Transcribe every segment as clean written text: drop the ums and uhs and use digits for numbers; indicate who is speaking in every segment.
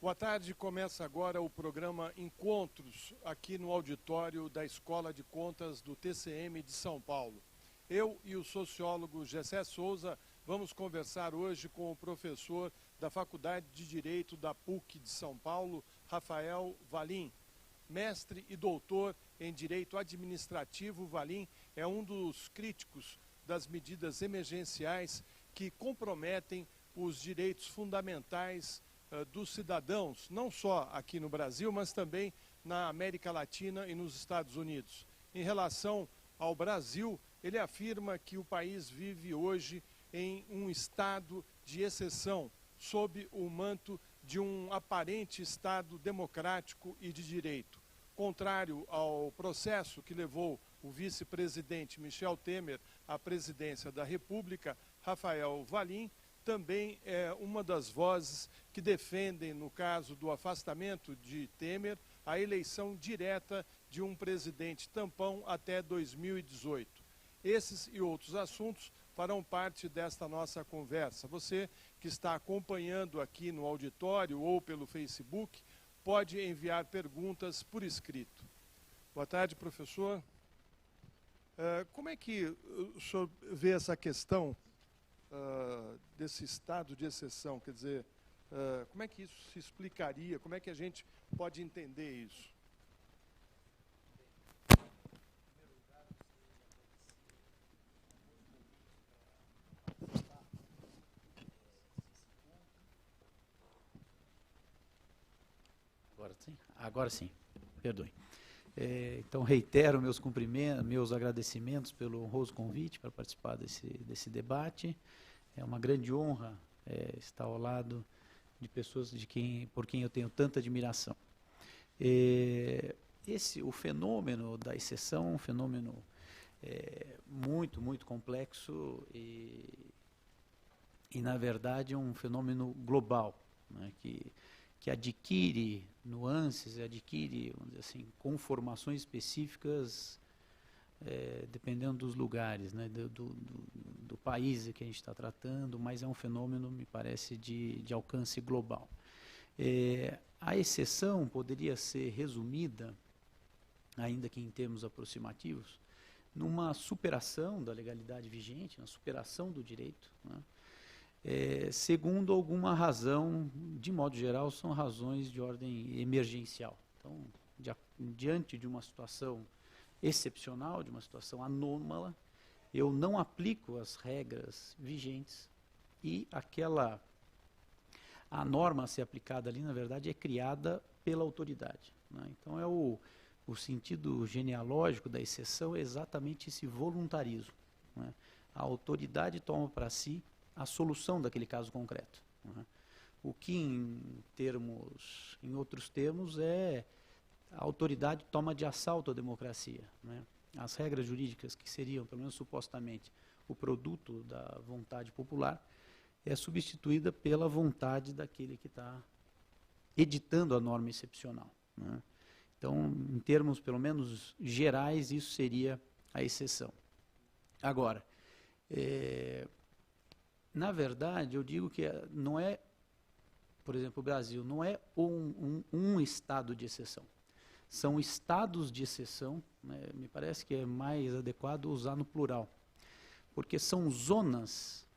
Speaker 1: Boa tarde, começa agora o programa Encontros, aqui no auditório da Escola de Contas do TCM de São Paulo. Eu e o sociólogo Gessé Souza vamos conversar hoje com o professor da Faculdade de Direito da PUC de São Paulo, Rafael Valim. Mestre e doutor em Direito Administrativo, Valim é um dos críticos das medidas emergenciais que comprometem os direitos fundamentais dos cidadãos, não só aqui no Brasil, mas também na América Latina e nos Estados Unidos. Em relação ao Brasil, ele afirma que o país vive hoje em um estado de exceção, sob o manto de um aparente Estado democrático e de direito. Contrário ao processo que levou o vice-presidente Michel Temer à presidência da República, Rafael Valim também é uma das vozes que defendem, no caso do afastamento de Temer, a eleição direta de um presidente tampão até 2018. Esses e outros assuntos farão parte desta nossa conversa. Você que está acompanhando aqui no auditório ou pelo Facebook, pode enviar perguntas por escrito. Boa tarde, professor. Como é que o senhor vê essa questão desse estado de exceção? Quer dizer, como é que isso se explicaria? Como é que a gente pode entender isso?
Speaker 2: Agora sim, perdoe. Então, reitero meus cumprimentos, meus agradecimentos pelo honroso convite para participar desse debate. É uma grande honra estar ao lado de pessoas por quem eu tenho tanta admiração. O fenômeno da exceção é um fenômeno muito, muito complexo e, na verdade, é um fenômeno global, né, que adquire nuances, adquire, vamos dizer assim, conformações específicas, dependendo dos lugares, né, do país que a gente está tratando, mas é um fenômeno, me parece, de alcance global. A exceção poderia ser resumida, ainda que em termos aproximativos, numa superação da legalidade vigente, na superação do direito, né, segundo alguma razão, de modo geral, são razões de ordem emergencial. Então, diante de uma situação excepcional, de uma situação anômala, eu não aplico as regras vigentes e a norma a ser aplicada ali, na verdade, é criada pela autoridade, né? Então, o sentido genealógico da exceção é exatamente esse voluntarismo, né? A autoridade toma para si a solução daquele caso concreto, né? O que, em outros termos, a autoridade toma de assalto a democracia, né? As regras jurídicas que seriam, pelo menos supostamente, o produto da vontade popular, é substituída pela vontade daquele que está editando a norma excepcional, né? Então, em termos, pelo menos, gerais, isso seria a exceção. Agora, na verdade, eu digo que não é, por exemplo, o Brasil não é um estado de exceção. São estados de exceção, né? Me parece que é mais adequado usar no plural, porque são zonas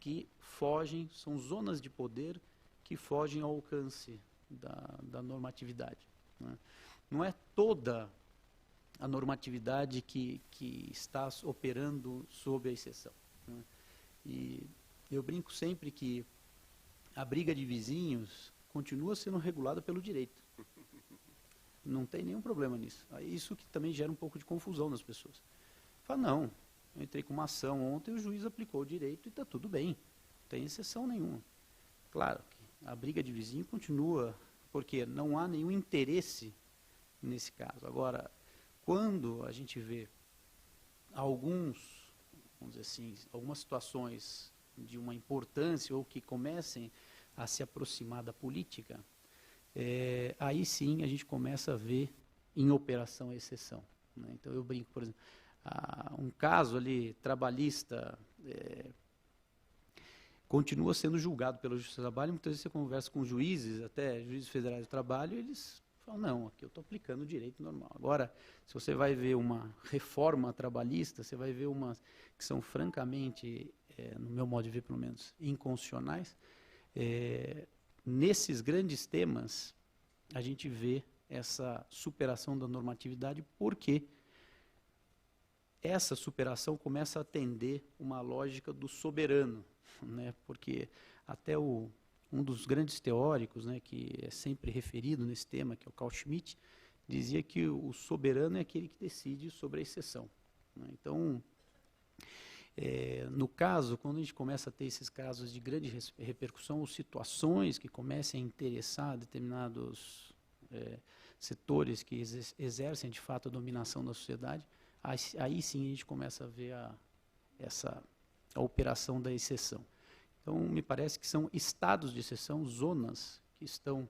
Speaker 2: que fogem, são zonas de poder que fogem ao alcance da normatividade, né? Não é toda a normatividade que está operando sob a exceção, né? E eu brinco sempre que a briga de vizinhos continua sendo regulada pelo direito. Não tem nenhum problema nisso. Isso que também gera um pouco de confusão nas pessoas. Fala, não, eu entrei com uma ação ontem, o juiz aplicou o direito e está tudo bem. Não tem exceção nenhuma. Claro que a briga de vizinho continua, porque não há nenhum interesse nesse caso. Agora, quando a gente vê vamos dizer assim, algumas situações de uma importância ou que comecem a se aproximar da política, aí sim a gente começa a ver em operação a exceção, né? Então eu brinco, por exemplo, um caso ali trabalhista continua sendo julgado pela Justiça do Trabalho. Muitas vezes você conversa com juízes, até juízes federais do trabalho, eles falam, não, aqui eu estou aplicando o direito normal. Agora, se você vai ver uma reforma trabalhista, você vai ver umas que são francamente, no meu modo de ver pelo menos, inconstitucionais. Nesses grandes temas, a gente vê essa superação da normatividade, porque essa superação começa a atender uma lógica do soberano, né? Porque até um dos grandes teóricos, né, que é sempre referido nesse tema, que é o Carl Schmitt, dizia que o soberano é aquele que decide sobre a exceção, né? Então, no caso, quando a gente começa a ter esses casos de grande repercussão, ou situações que comecem a interessar determinados setores que exercem de fato a dominação da sociedade, aí sim a gente começa a ver a operação da exceção. Então, me parece que são estados de exceção, zonas que estão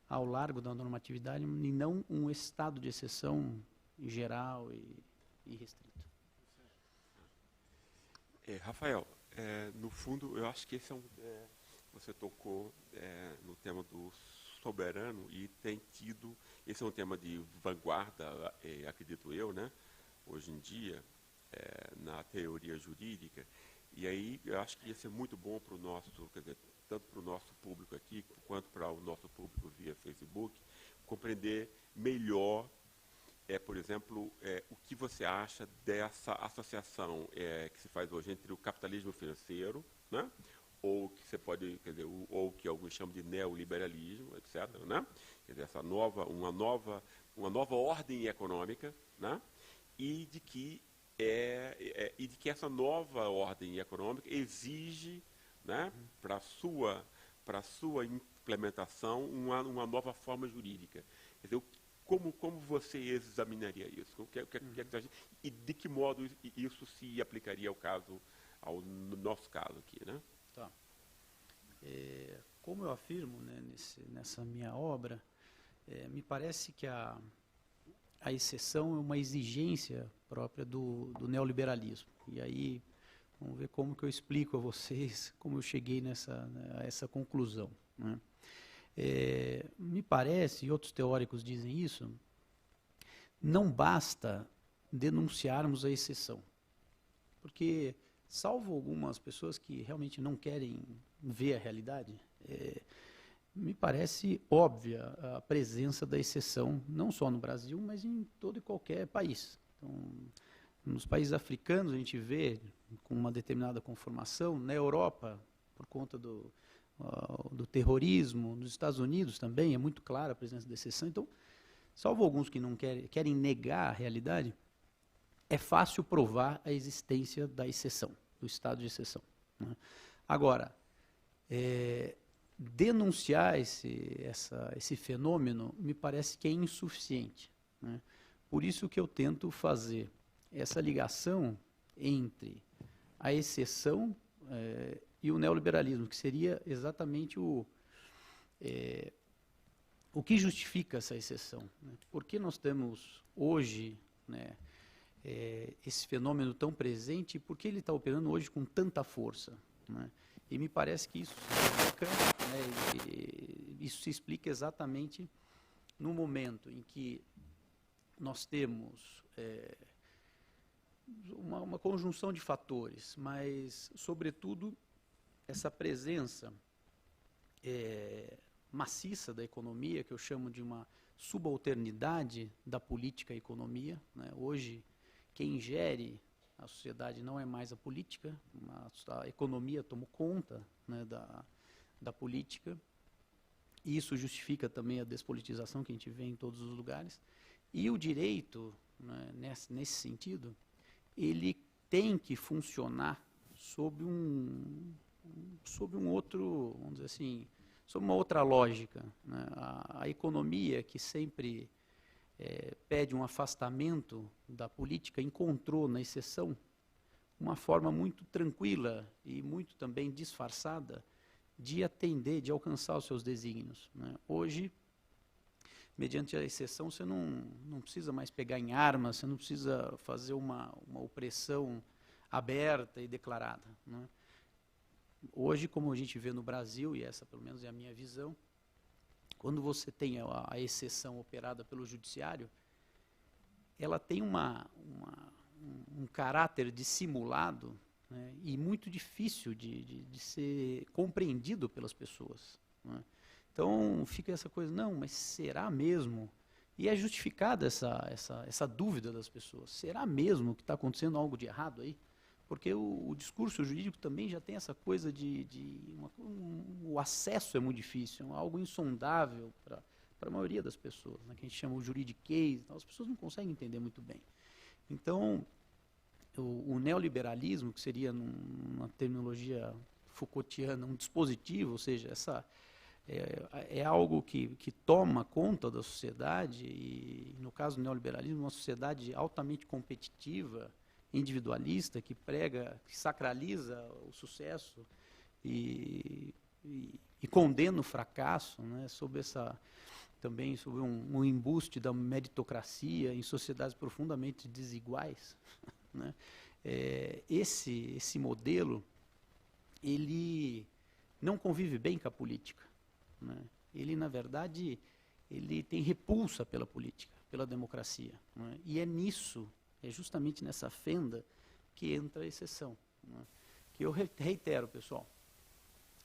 Speaker 2: ao largo da normatividade, e não um estado de exceção geral e restrito.
Speaker 3: Rafael, no fundo, eu acho que esse você tocou no tema do soberano e tem tido, esse é um tema de vanguarda, acredito eu, né, hoje em dia, na teoria jurídica, e aí eu acho que ia ser muito bom para o nosso, quer dizer, tanto para o nosso público aqui, quanto para o nosso público via Facebook, compreender melhor, por exemplo, o que você acha dessa associação que se faz hoje entre o capitalismo financeiro, né, ou que você pode, quer dizer, ou que alguns chamam de neoliberalismo, etc., né, quer dizer, uma nova ordem econômica, né, e de que essa nova ordem econômica exige, né, para sua implementação uma nova forma jurídica. Quer dizer, como você examinaria isso? E de que modo isso se aplicaria ao nosso caso aqui, né?
Speaker 2: Tá. Como eu afirmo, né, nessa minha obra, me parece que a exceção é uma exigência própria do neoliberalismo. E aí, vamos ver como que eu explico a vocês como eu cheguei a essa conclusão, né? Me parece, e outros teóricos dizem isso, não basta denunciarmos a exceção. Porque, salvo algumas pessoas que realmente não querem ver a realidade, me parece óbvia a presença da exceção, não só no Brasil, mas em todo e qualquer país. Então, nos países africanos a gente vê com uma determinada conformação, na Europa, por conta do terrorismo, nos Estados Unidos também é muito clara a presença da exceção. Então, salvo alguns que não querem negar a realidade, é fácil provar a existência da exceção, do estado de exceção, né? Agora, denunciar esse fenômeno me parece que é insuficiente, né? Por isso que eu tento fazer essa ligação entre a exceção e o neoliberalismo, que seria exatamente o que justifica essa exceção, né? Por que nós temos hoje, né, esse fenômeno tão presente e por que ele está operando hoje com tanta força, né? E me parece que isso se explica exatamente no momento em que nós temos uma conjunção de fatores, mas, sobretudo, essa presença maciça da economia, que eu chamo de uma subalternidade da política à economia, né? Hoje, quem gere a sociedade não é mais a política, a economia tomou conta, né, da política, e isso justifica também a despolitização que a gente vê em todos os lugares. E o direito, né, nesse sentido, ele tem que funcionar sob um outro, vamos dizer assim, sob uma outra lógica, né? A economia, que sempre pede um afastamento da política, encontrou na exceção uma forma muito tranquila e muito também disfarçada de atender, de alcançar os seus desígnios, né? Hoje, mediante a exceção, você não precisa mais pegar em armas, você não precisa fazer uma opressão aberta e declarada, né? Hoje, como a gente vê no Brasil, e essa pelo menos é a minha visão, quando você tem a exceção operada pelo judiciário, ela tem um caráter dissimulado, né, e muito difícil de ser compreendido pelas pessoas, né? Então fica essa coisa, não, mas será mesmo? E é justificada essa dúvida das pessoas. Será mesmo que está acontecendo algo de errado aí? Porque o discurso jurídico também já tem essa coisa o acesso é muito difícil, é algo insondável para a maioria das pessoas, né, que a gente chama o juridiquês, então, as pessoas não conseguem entender muito bem. Então, o neoliberalismo, que seria, numa terminologia Foucaultiana, um dispositivo, ou seja, é algo que toma conta da sociedade, e no caso do neoliberalismo, uma sociedade altamente competitiva, individualista, que prega, que sacraliza o sucesso e condena o fracasso, né, também sob um embuste da meritocracia em sociedades profundamente desiguais, né. Esse modelo, ele não convive bem com a política, né. Ele, na verdade, ele tem repulsa pela política, pela democracia, né, e é justamente nessa fenda que entra a exceção, né, que eu reitero, pessoal,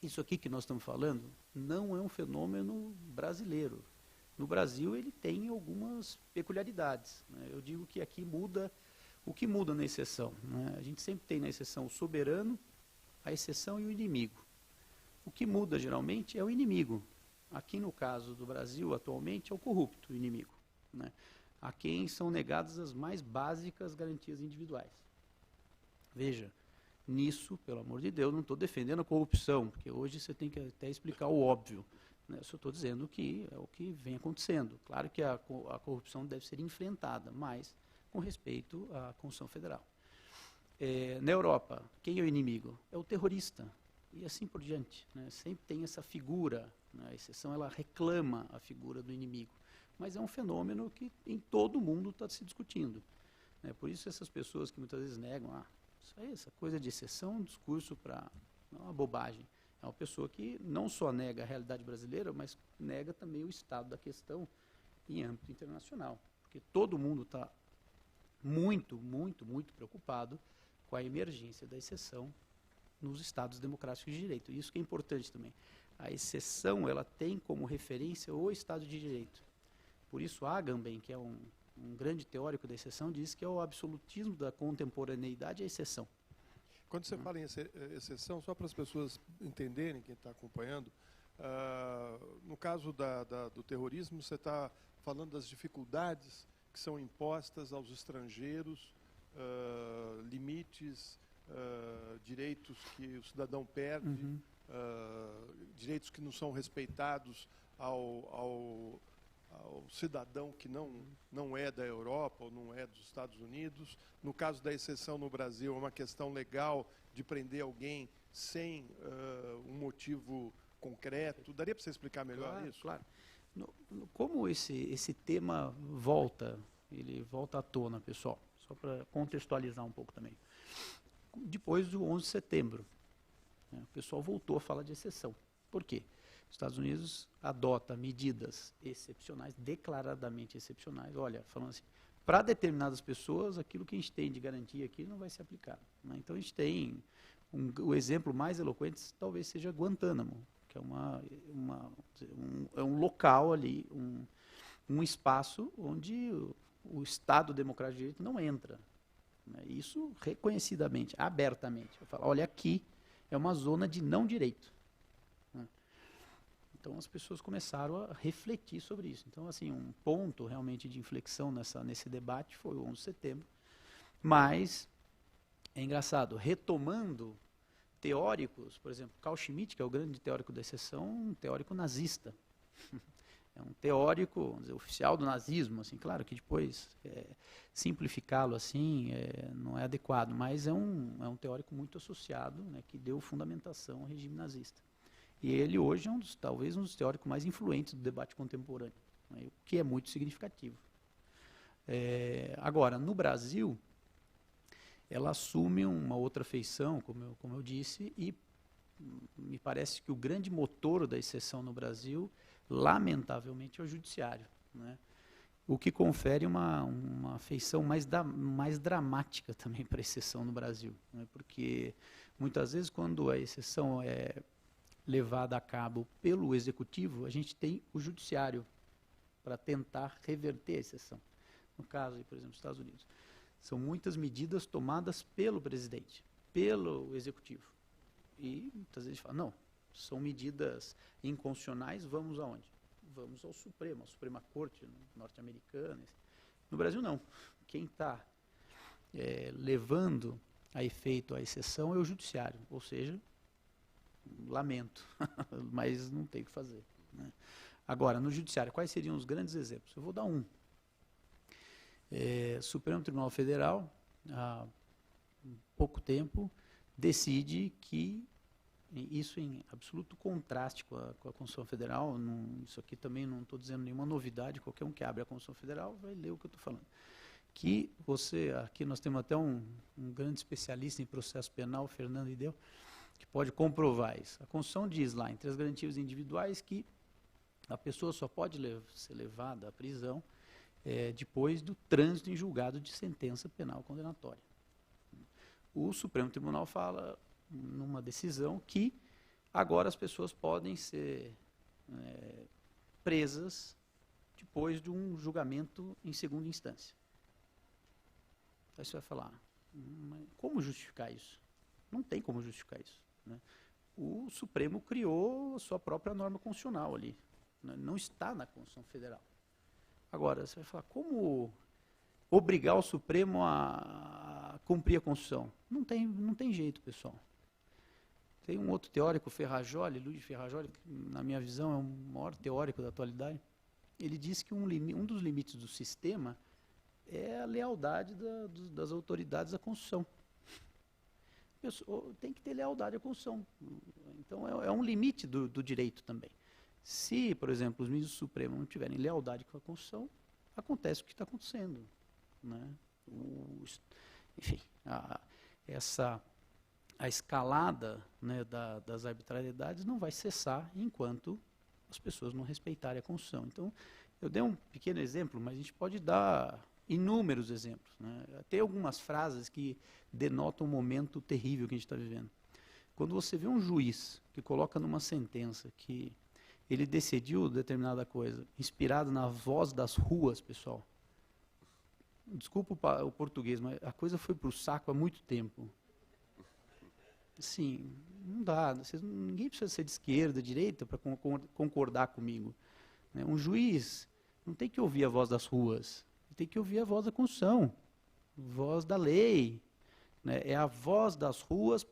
Speaker 2: isso aqui que nós estamos falando não é um fenômeno brasileiro. No Brasil ele tem algumas peculiaridades, né. Eu digo que aqui o que muda na exceção, né? A gente sempre tem na exceção o soberano, a exceção e o inimigo. O que muda geralmente é o inimigo. Aqui no caso do Brasil atualmente é o corrupto, o inimigo, né, a quem são negadas as mais básicas garantias individuais. Veja, nisso, pelo amor de Deus, não estou defendendo a corrupção, porque hoje você tem que até explicar o óbvio, né? Eu só estou dizendo que é o que vem acontecendo. Claro que a corrupção deve ser enfrentada, mas com respeito à Constituição Federal. Na Europa, quem é o inimigo? É o terrorista, e assim por diante, né? Sempre tem essa figura, né? A exceção ela reclama a figura do inimigo, mas é um fenômeno que em todo o mundo está se discutindo, né? Por isso essas pessoas que muitas vezes negam, isso aí, essa coisa de exceção é um discurso para uma bobagem. É uma pessoa que não só nega a realidade brasileira, mas nega também o estado da questão em âmbito internacional, porque todo mundo está muito, muito, muito preocupado com a emergência da exceção nos Estados democráticos de direito. Isso que é importante também. A exceção ela tem como referência o Estado de Direito. Por isso, Agamben, que é um grande teórico da exceção, diz que é o absolutismo da contemporaneidade a exceção.
Speaker 1: Quando você fala em exceção, só para as pessoas entenderem, quem está acompanhando, no caso do terrorismo, você está falando das dificuldades que são impostas aos estrangeiros, limites, direitos que o cidadão perde, direitos que não são respeitados ao cidadão que não é da Europa ou não é dos Estados Unidos. No caso da exceção no Brasil, é uma questão legal de prender alguém sem um motivo concreto. Daria para você explicar melhor isso?
Speaker 2: Claro. Como esse tema ele volta à tona, pessoal, só para contextualizar um pouco também. Depois do 11 de setembro, né, o pessoal voltou a falar de exceção. Por quê? Os Estados Unidos adota medidas excepcionais, declaradamente excepcionais. Olha, falando assim, para determinadas pessoas, aquilo que a gente tem de garantia aqui não vai ser aplicado, né? Então a gente tem o exemplo mais eloquente talvez seja Guantánamo, que é um local ali, um espaço onde o Estado Democrático de Direito não entra, né? Isso reconhecidamente, abertamente. Eu falo, olha, aqui é uma zona de não direito. Então as pessoas começaram a refletir sobre isso. Então, assim, um ponto realmente de inflexão nesse debate foi o 11 de setembro. Mas, é engraçado, retomando teóricos, por exemplo, Carl Schmitt, que é o grande teórico da exceção, um teórico nazista. É um teórico, vamos dizer, oficial do nazismo, assim, claro que depois simplificá-lo assim não é adequado, mas é um teórico muito associado, né, que deu fundamentação ao regime nazista. E ele hoje é talvez um dos teóricos mais influentes do debate contemporâneo, né, o que é muito significativo. Agora, no Brasil, ela assume uma outra feição, como eu disse, e me parece que o grande motor da exceção no Brasil, lamentavelmente, é o judiciário, né? O que confere uma feição mais dramática também para a exceção no Brasil, né? Porque muitas vezes quando a exceção é levada a cabo pelo executivo, a gente tem o judiciário para tentar reverter a exceção. No caso, por exemplo, dos Estados Unidos, são muitas medidas tomadas pelo presidente, pelo executivo. E muitas vezes fala, não, são medidas inconstitucionais, vamos aonde? Vamos ao Supremo, à Suprema Corte norte-americana. No Brasil, não. Quem está levando a efeito a exceção é o judiciário, ou seja, lamento, mas não tem o que fazer, né? Agora, no judiciário, quais seriam os grandes exemplos? Eu vou dar um. Supremo Tribunal Federal, há pouco tempo, decide que, isso em absoluto contraste com a Constituição Federal, isso aqui também não estou dizendo nenhuma novidade, qualquer um que abre a Constituição Federal vai ler o que eu estou falando. Que aqui nós temos até um grande especialista em processo penal, Fernando Ideu, que pode comprovar isso. A Constituição diz lá, entre as garantias individuais, que a pessoa só pode ser levada à prisão depois do trânsito em julgado de sentença penal condenatória. O Supremo Tribunal fala, numa decisão, que agora as pessoas podem ser presas depois de um julgamento em segunda instância. Aí você vai falar, como justificar isso? Não tem como justificar isso, né? O Supremo criou a sua própria norma constitucional ali, né? Não está na Constituição Federal. Agora, você vai falar, como obrigar o Supremo a cumprir a Constituição? Não tem jeito, pessoal. Tem um outro teórico, Ferrajoli, Luiz Ferrajoli, que, na minha visão, é o maior teórico da atualidade. Ele disse que um dos limites do sistema é a lealdade das autoridades à Constituição. Tem que ter lealdade à Constituição. Então, é um limite do direito também. Se, por exemplo, os ministros do Supremo não tiverem lealdade com a Constituição, acontece o que está acontecendo, né? Enfim, a escalada, né, das arbitrariedades não vai cessar enquanto as pessoas não respeitarem a Constituição. Então, eu dei um pequeno exemplo, mas a gente pode dar inúmeros exemplos, né? Tem algumas frases que denotam um momento terrível que a gente está vivendo. Quando você vê um juiz que coloca numa sentença que ele decidiu determinada coisa, inspirado na voz das ruas, pessoal. Desculpa o português, mas a coisa foi para o saco há muito tempo. Sim, não dá. Ninguém precisa ser de esquerda, direita, para concordar comigo, né? Um juiz não tem que ouvir a voz das ruas, ele tem que ouvir a voz da Constituição, voz da lei, né? É a voz das ruas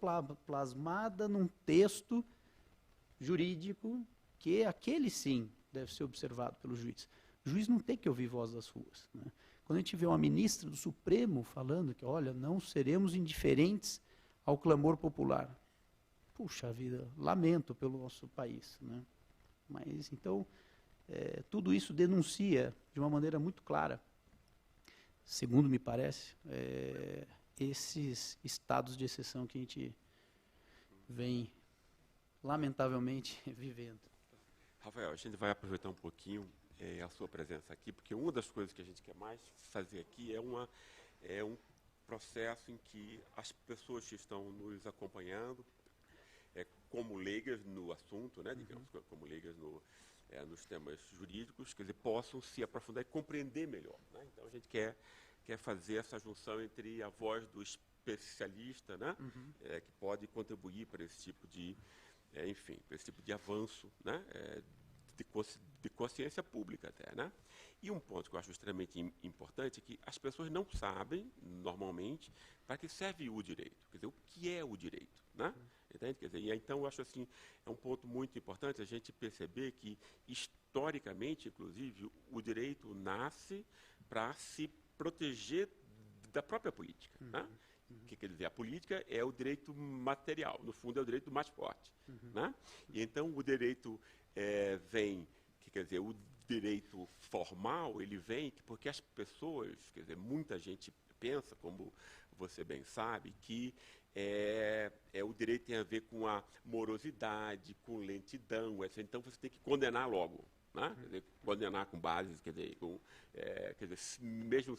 Speaker 2: plasmada num texto jurídico que aquele sim deve ser observado pelo juiz. O juiz não tem que ouvir voz das ruas, né? Quando a gente vê uma ministra do Supremo falando que, olha, não seremos indiferentes ao clamor popular. Puxa vida, lamento pelo nosso país, né? Mas, então, tudo isso denuncia de uma maneira muito clara, segundo me parece, esses estados de exceção que a gente vem, lamentavelmente, vivendo.
Speaker 3: Rafael, a gente vai aproveitar um pouquinho a sua presença aqui, porque uma das coisas que a gente quer mais fazer aqui é um processo em que as pessoas que estão nos acompanhando, como leigas no assunto, né, digamos, como leigas nos temas jurídicos, quer dizer, possam se aprofundar e compreender melhor, né? Então a gente quer fazer essa junção entre a voz do especialista, né, que pode contribuir para esse tipo de enfim, para esse tipo de avanço, né, de consciência pública até, né? E um ponto que eu acho extremamente importante é que as pessoas não sabem, normalmente, para que serve o direito. Quer dizer, o que é o direito, né? Entende? Quer dizer, e então, eu acho assim, é um ponto muito importante a gente perceber que, historicamente, inclusive, o direito nasce para se proteger da própria política, né? O que quer dizer? A política é o direito material, no fundo é o direito mais forte, né? E então o direito vem, quer dizer, o direito formal, ele vem porque as pessoas, quer dizer, muita gente pensa, como você bem sabe, que o direito tem a ver com a morosidade, com lentidão, etc. Então você tem que condenar logo. Né? Quer dizer, condenar com bases, quer dizer, mesmo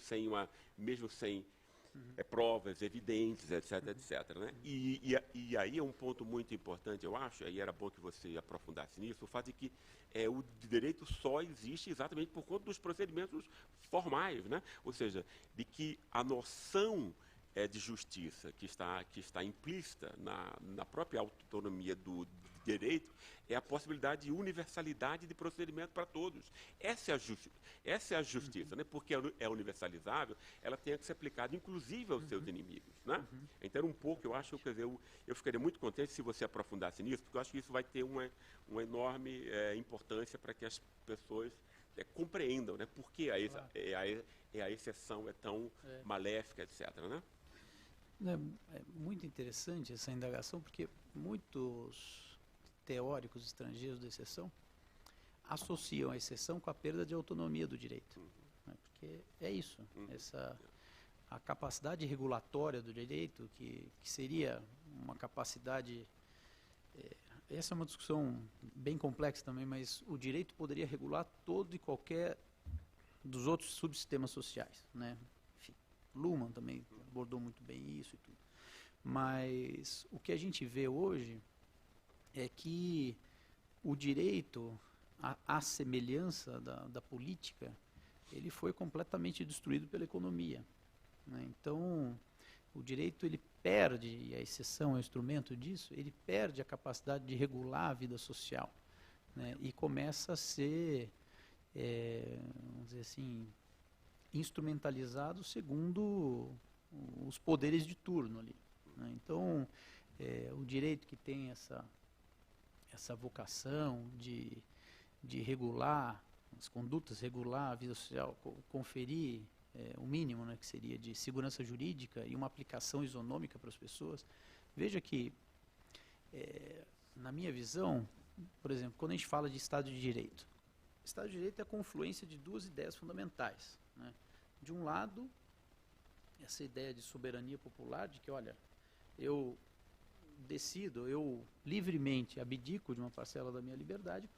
Speaker 3: sem provas evidentes, etc, etc. Né? E aí é um ponto muito importante, eu acho, aí era bom que você aprofundasse nisso, o fato de que o direito só existe exatamente por conta dos procedimentos formais, né? Ou seja, de que a noção de justiça que está implícita na própria autonomia do direito é a possibilidade de universalidade de procedimento para todos. Essa é a justiça, né? Porque é universalizável, ela tem que ser aplicada inclusive aos seus inimigos. Né? Então, um pouco, eu acho, quer dizer, eu ficaria muito contente se você aprofundasse nisso, porque eu acho que isso vai ter uma enorme importância para que as pessoas compreendam, né? Por que a exceção é tão maléfica, etc. Né?
Speaker 2: É muito interessante essa indagação, porque muitos teóricos estrangeiros da exceção associam a exceção com a perda de autonomia do direito. Né? Porque é isso, a capacidade regulatória do direito, que seria uma capacidade... essa é uma discussão bem complexa também, mas o direito poderia regular todo e qualquer dos outros subsistemas sociais. Né? Enfim, Luhmann também abordou muito bem isso e tudo. Mas o que a gente vê hoje é que o direito, à semelhança da política, ele foi completamente destruído pela economia. Né? Então, o direito ele perde, e a exceção é um instrumento disso, ele perde a capacidade de regular a vida social. Né? E começa a ser, vamos dizer assim, instrumentalizado segundo os poderes de turno ali. Né? Então, o direito que tem essa vocação de regular as condutas, regular a vida social, conferir o mínimo, né, que seria de segurança jurídica e uma aplicação isonômica para as pessoas. Veja que, na minha visão, por exemplo, quando a gente fala de Estado de Direito, Estado de Direito é a confluência de duas ideias fundamentais. Né? De um lado, essa ideia de soberania popular, de que, olha, eu decido, eu livremente abdico de uma parcela da minha liberdade,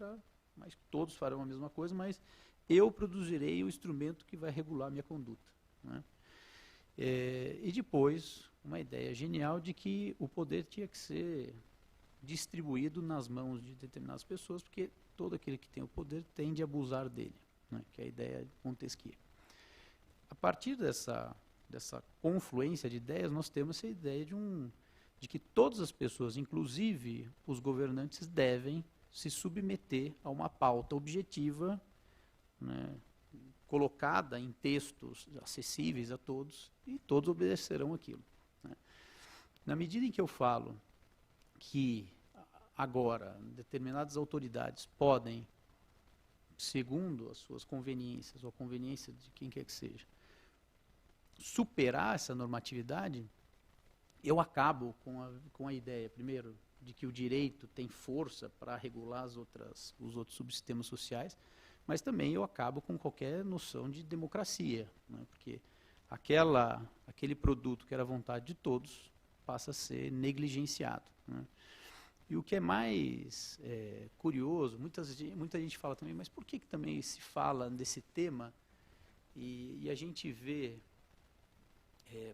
Speaker 2: mas todos farão a mesma coisa, mas eu produzirei o instrumento que vai regular a minha conduta. Né? E depois, uma ideia genial de que o poder tinha que ser distribuído nas mãos de determinadas pessoas, porque todo aquele que tem o poder tende a abusar dele, né? Que é a ideia de Montesquieu. A partir dessa confluência de ideias, nós temos essa ideia de que todas as pessoas, inclusive os governantes, devem se submeter a uma pauta objetiva, né, colocada em textos acessíveis a todos, e todos obedecerão aquilo. Né. Na medida em que eu falo que agora determinadas autoridades podem, segundo as suas conveniências, ou a conveniência de quem quer que seja, superar essa normatividade, eu acabo com a ideia, primeiro, de que o direito tem força para regular os outros subsistemas sociais, mas também eu acabo com qualquer noção de democracia, né? Porque aquele produto que era a vontade de todos passa a ser negligenciado. Né? E o que é mais curioso, muita gente fala também, mas por que também se fala desse tema e a gente vê...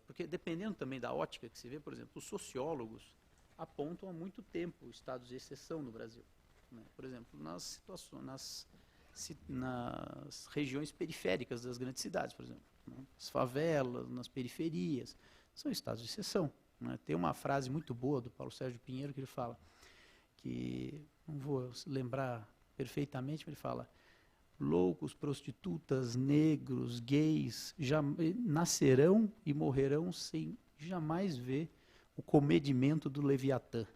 Speaker 2: porque dependendo também da ótica que se vê, por exemplo, os sociólogos apontam há muito tempo estados de exceção no Brasil. Né? Por exemplo, nas regiões periféricas das grandes cidades, por exemplo. Né? As favelas, nas periferias, são estados de exceção. Né? Tem uma frase muito boa do Paulo Sérgio Pinheiro que ele fala, que não vou lembrar perfeitamente, mas ele fala: loucos, prostitutas, negros, gays nascerão e morrerão sem jamais ver o comedimento do Leviatã.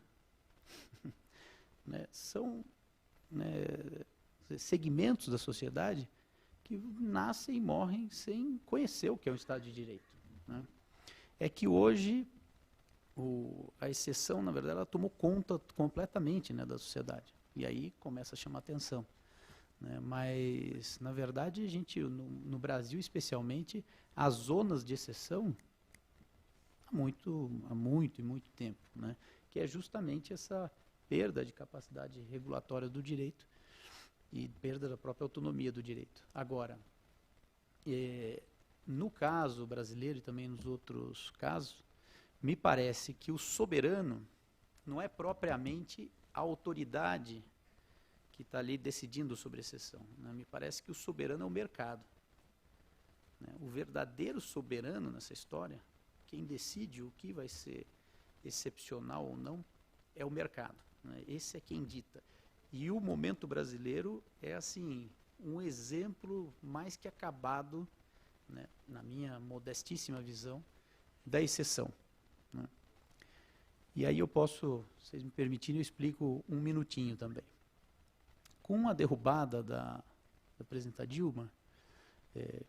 Speaker 2: Né? São segmentos da sociedade que nascem e morrem sem conhecer o que é um Estado de Direito. Né? É que hoje a exceção, na verdade, ela tomou conta completamente, né, da sociedade. E aí começa a chamar atenção. Né? Mas, na verdade, no Brasil, especialmente, as zonas de exceção, a há muito e muito tempo, né? Que é justamente essa perda de capacidade regulatória do direito e perda da própria autonomia do direito. Agora, no caso brasileiro e também nos outros casos, me parece que o soberano não é propriamente a autoridade que está ali decidindo sobre exceção, né? Me parece que o soberano é o mercado, né? O verdadeiro soberano nessa história, quem decide o que vai ser excepcional ou não, é o mercado, né? Esse é quem dita. E o momento brasileiro é, assim, um exemplo mais que acabado, né, na minha modestíssima visão, da exceção, né? E aí eu posso, se vocês me permitirem, eu explico um minutinho também. Com a derrubada da presidenta Dilma,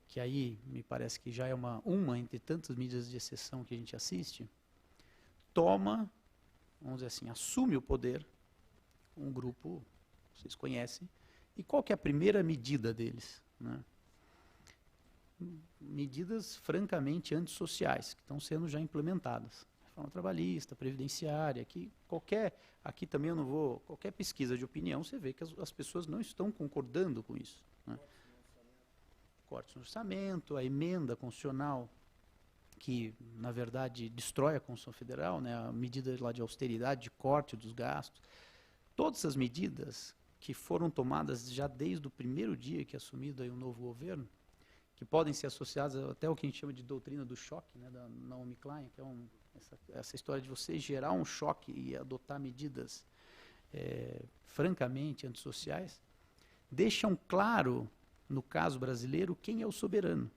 Speaker 2: que aí me parece que já é uma entre tantas medidas de exceção que a gente assiste, toma, vamos dizer assim, assume o poder um grupo, vocês conhecem, e qual que é a primeira medida deles, né? Medidas francamente antissociais, que estão sendo já implementadas. Reforma trabalhista, previdenciária, aqui também eu não vou, qualquer pesquisa de opinião, você vê que as pessoas não estão concordando com isso, né? Cortes no orçamento, a emenda constitucional, que, na verdade, destrói a Constituição Federal, né, a medida lá de austeridade, de corte dos gastos. Todas essas medidas que foram tomadas já desde o primeiro dia que assumido aí um novo governo, que podem ser associadas até o que a gente chama de doutrina do choque, né, da Naomi Klein, que é essa história de você gerar um choque e adotar medidas francamente antissociais, deixam claro, no caso brasileiro, quem é o soberano,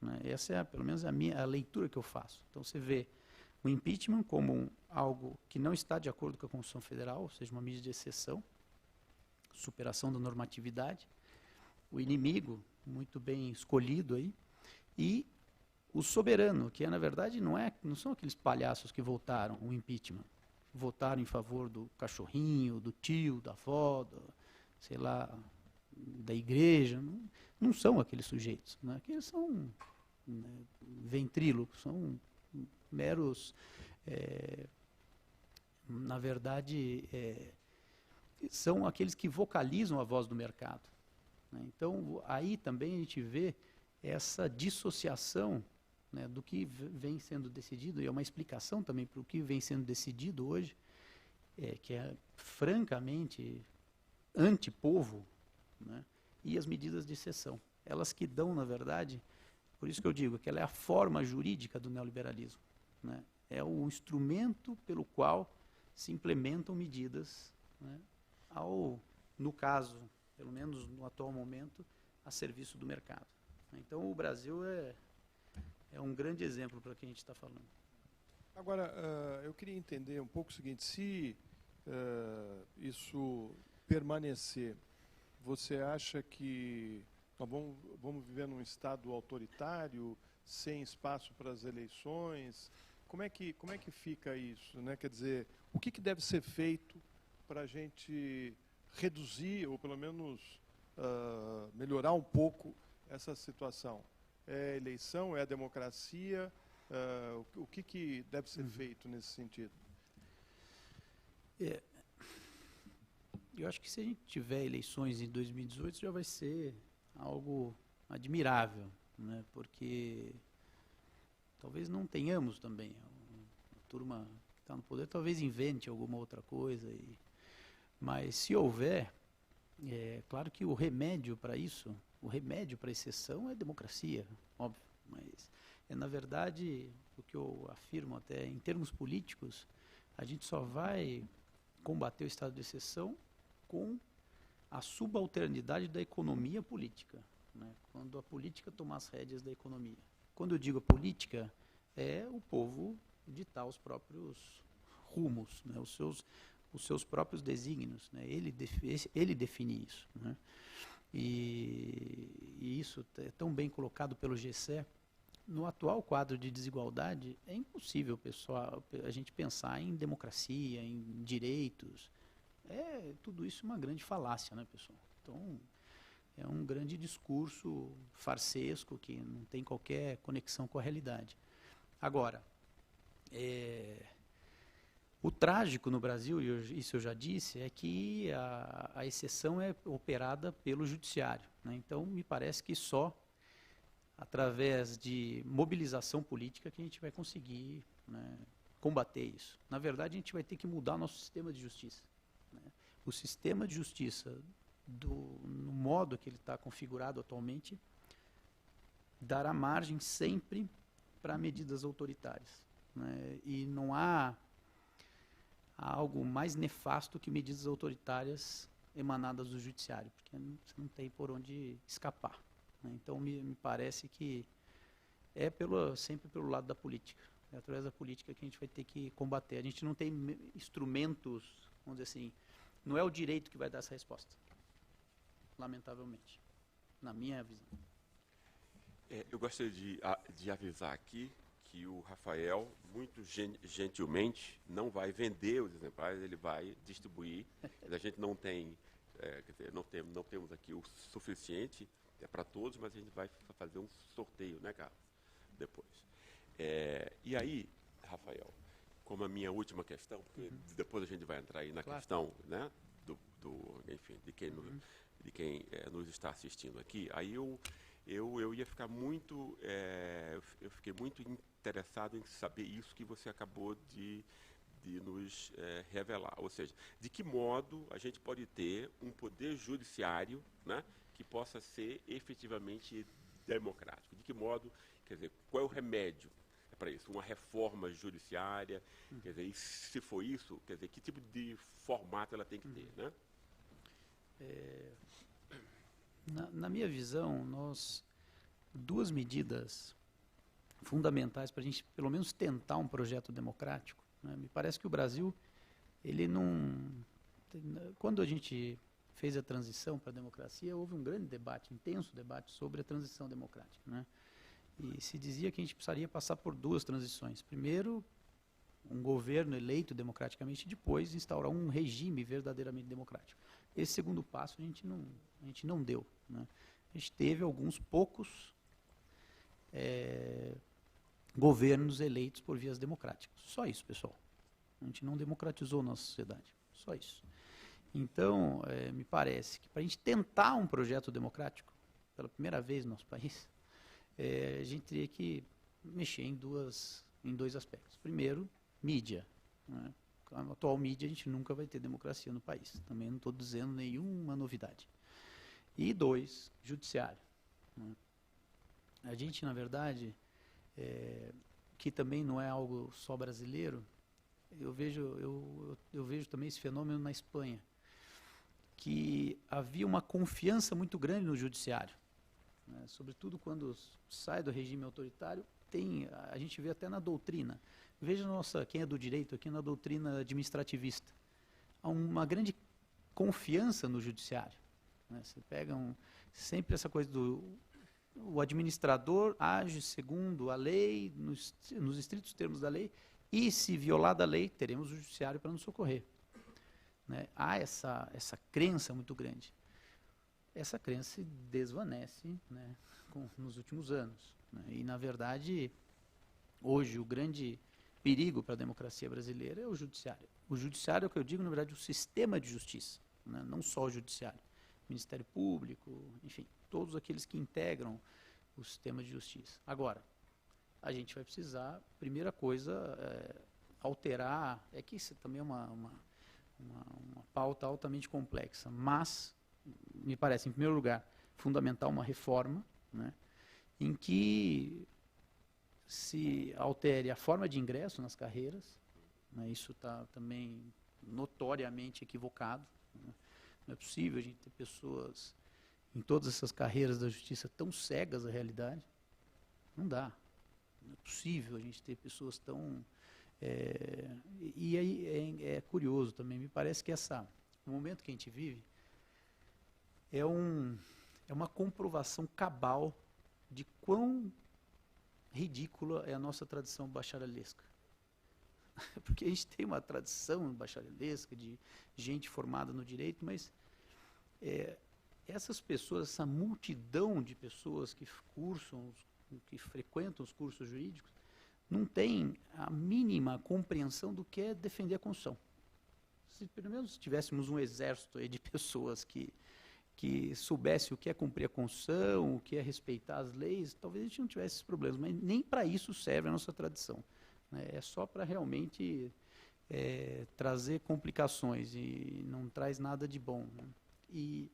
Speaker 2: né? Essa é, pelo menos, a leitura que eu faço. Então, você vê o impeachment como algo que não está de acordo com a Constituição Federal, ou seja, uma medida de exceção, superação da normatividade, o inimigo, muito bem escolhido aí, e o soberano, que na verdade não são aqueles palhaços que votaram o impeachment, votaram em favor do cachorrinho, do tio, da avó, sei lá, da igreja, não são aqueles sujeitos, né? Aqueles são, né, ventrílocos, são meros, na verdade, são aqueles que vocalizam a voz do mercado, né? Então, aí também a gente vê essa dissociação, né, do que vem sendo decidido, e é uma explicação também para o que vem sendo decidido hoje, que é francamente antipovo, né, e as medidas de exceção. Elas que dão, na verdade, por isso que eu digo que ela é a forma jurídica do neoliberalismo, né? É o instrumento pelo qual se implementam medidas, né, no caso, pelo menos no atual momento, a serviço do mercado. Então, o Brasil é um grande exemplo para o que a gente está falando.
Speaker 1: Agora, eu queria entender um pouco o seguinte, se isso permanecer, você acha que nós vamos viver num estado autoritário, sem espaço para as eleições? Como é que fica isso, né? Quer dizer, o que deve ser feito para a gente reduzir, ou pelo menos melhorar um pouco essa situação? É a eleição, é a democracia? O que deve ser feito nesse sentido?
Speaker 2: Eu acho que se a gente tiver eleições em 2018, já vai ser algo admirável, né? Porque talvez não tenhamos também. A turma que está no poder talvez invente alguma outra coisa. Mas se houver, claro que o remédio para isso, o remédio para a exceção é democracia, óbvio. Mas na verdade, o que eu afirmo até em termos políticos, a gente só vai combater o estado de exceção com a subalternidade da economia política, né? Quando a política tomar as rédeas da economia. Quando eu digo a política, é o povo ditar os próprios rumos, né? Os seus próprios desígnios, né? Ele define isso, né? E isso é tão bem colocado pelo GCE. No atual quadro de desigualdade, é impossível, pessoal, a gente pensar em democracia, em direitos. Tudo isso uma grande falácia, né, pessoal? Então, é um grande discurso farsesco que não tem qualquer conexão com a realidade. Agora, O trágico no Brasil, e isso eu já disse, é que a exceção é operada pelo judiciário, né? Então, me parece que só através de mobilização política que a gente vai conseguir, né, combater isso. Na verdade, a gente vai ter que mudar o nosso sistema de justiça, né? O sistema de justiça, no modo que ele está configurado atualmente, dará margem sempre para medidas autoritárias, né? E não há algo mais nefasto que medidas autoritárias emanadas do judiciário, porque você não tem por onde escapar, né? Então, me parece que é sempre pelo lado da política. É através da política que a gente vai ter que combater. A gente não tem instrumentos, vamos dizer assim, não é o direito que vai dar essa resposta, lamentavelmente, na minha visão.
Speaker 3: Eu gostaria de avisar aqui que o Rafael, muito gentilmente, não vai vender os exemplares, ele vai distribuir. A gente não tem, quer dizer, não temos aqui o suficiente para todos, mas a gente vai fazer um sorteio, né, Carlos? Depois. E aí, Rafael, como a minha última questão, porque depois a gente vai entrar aí na questão, né, enfim, de quem nos está assistindo aqui, aí eu ia ficar muito, eu fiquei muito interessado em saber isso que você acabou de nos revelar, ou seja, de que modo a gente pode ter um poder judiciário, né, que possa ser efetivamente democrático, de que modo, quer dizer, qual é o remédio para isso? Uma reforma judiciária, quer dizer, e se for isso, quer dizer, que tipo de formato ela tem que ter, né?
Speaker 2: Na minha visão, duas medidas fundamentais para a gente, pelo menos, tentar um projeto democrático, né? Me parece que o Brasil, ele não... Quando a gente fez a transição para a democracia, houve um grande debate, intenso debate sobre a transição democrática, né? E se dizia que a gente precisaria passar por duas transições. Primeiro, um governo eleito democraticamente, e depois instaurar um regime verdadeiramente democrático. Esse segundo passo a gente não deu, né? A gente teve alguns poucos governos eleitos por vias democráticas. Só isso, pessoal. A gente não democratizou a nossa sociedade. Só isso. Então, me parece que para a gente tentar um projeto democrático, pela primeira vez no nosso país, a gente teria que mexer em dois aspectos. Primeiro, mídia, né? Com a atual mídia, a gente nunca vai ter democracia no país. Também não estou dizendo nenhuma novidade. E dois, judiciário, né? A gente, na verdade, que também não é algo só brasileiro, eu vejo também esse fenômeno na Espanha, que havia uma confiança muito grande no judiciário, né? Sobretudo quando sai do regime autoritário, a gente vê até na doutrina. Veja quem é do direito aqui na doutrina administrativista. Há uma grande confiança no judiciário, né? Você pega sempre essa coisa o administrador age segundo a lei, nos estritos termos da lei, e se violar da lei, teremos o judiciário para nos socorrer, né? Há essa crença muito grande. Essa crença se desvanece, né, nos últimos anos, né? E, na verdade, hoje o grande perigo para a democracia brasileira é o judiciário. O judiciário é o que eu digo, na verdade, o sistema de justiça, né? Não só o judiciário. Ministério Público, enfim, todos aqueles que integram o sistema de justiça. Agora, a gente vai precisar, primeira coisa, alterar, que isso também é uma pauta altamente complexa, mas, me parece, em primeiro lugar, fundamental uma reforma, né, em que se altere a forma de ingresso nas carreiras, né? Isso está também notoriamente equivocado, né? Não é possível a gente ter pessoas em todas essas carreiras da justiça tão cegas à realidade. Não dá. Não é possível a gente ter pessoas tão... E aí é curioso também, me parece que o momento que a gente vive é uma comprovação cabal de quão ridícula é a nossa tradição bacharelesca. Porque a gente tem uma tradição bacharelesca de gente formada no direito, mas essas pessoas, essa multidão de pessoas que frequentam os cursos jurídicos, não tem a mínima compreensão do que é defender a Constituição. Se pelo menos tivéssemos um exército aí de pessoas que soubesse o que é cumprir a Constituição, o que é respeitar as leis, talvez a gente não tivesse esses problemas, mas nem para isso serve a nossa tradição, né? É só para realmente trazer complicações e não traz nada de bom, né? E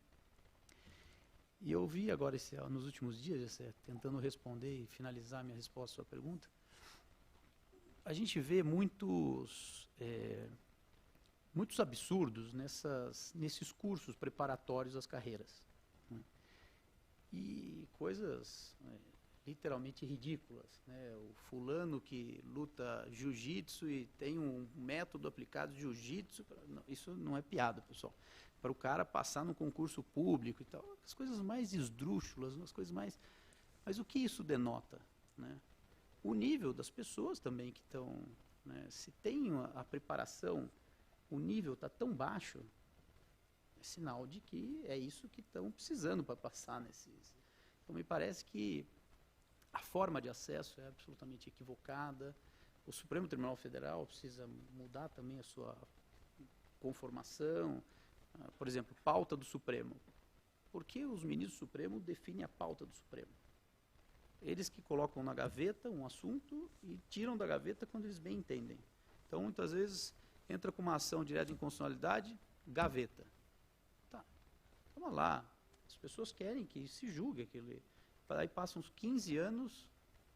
Speaker 2: eu vi agora, nos últimos dias, tentando responder e finalizar minha resposta à sua pergunta, a gente vê muitos absurdos nesses cursos preparatórios às carreiras, né? E coisas literalmente ridículas, né? O fulano que luta jiu-jitsu e tem um método aplicado de jiu-jitsu, isso não é piada, pessoal. Para o cara passar no concurso público e tal, as coisas mais esdrúxulas, as coisas mais... Mas o que isso denota, né? O nível das pessoas também que estão, né? Se tem a preparação, o nível está tão baixo, é sinal de que é isso que estão precisando para passar nesses... Então, me parece que a forma de acesso é absolutamente equivocada. O Supremo Tribunal Federal precisa mudar também a sua conformação. Por exemplo, pauta do Supremo. Por que os ministros do Supremo definem a pauta do Supremo? Eles que colocam na gaveta um assunto e tiram da gaveta quando eles bem entendem. Então, muitas vezes, entra com uma ação direta de inconstitucionalidade, gaveta. Tá, vamos lá. As pessoas querem que se julgue aquele... Aí passam uns 15 anos,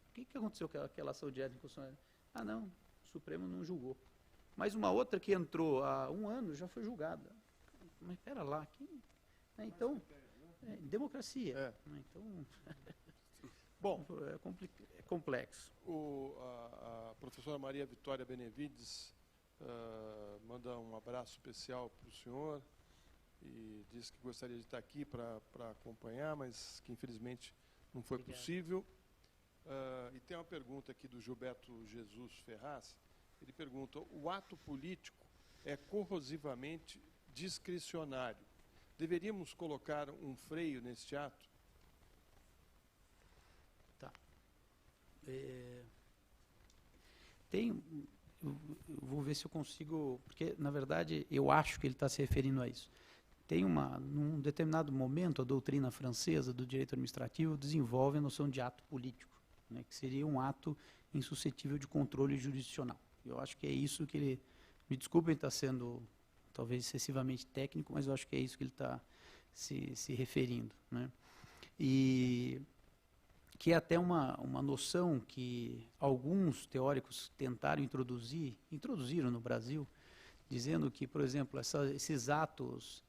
Speaker 2: o que aconteceu com aquela ação direta de inconstitucionalidade? Ah, não, o Supremo não julgou. Mas uma outra que entrou há 1 ano já foi julgada. Mas espera lá, então, democracia. Né? Então,
Speaker 1: bom,
Speaker 2: é complexo.
Speaker 1: A professora Maria Vitória Benevides manda um abraço especial para o senhor e diz que gostaria de estar aqui para acompanhar, mas que infelizmente não foi possível. E tem uma pergunta aqui do Gilberto Jesus Ferraz. Ele pergunta: o ato político é corrosivamente discricionário. Deveríamos colocar um freio neste ato?
Speaker 2: Tá. Eu vou ver se eu consigo, porque, na verdade, eu acho que ele está se referindo a isso. Num determinado momento, a doutrina francesa do direito administrativo desenvolve a noção de ato político, né, que seria um ato insuscetível de controle jurisdicional. Eu acho que é isso que ele... Me desculpem estar sendo, talvez, excessivamente técnico, mas eu acho que é isso que ele está se referindo, né? E que é até uma noção que alguns teóricos tentaram introduziram no Brasil, dizendo que, por exemplo, esses atos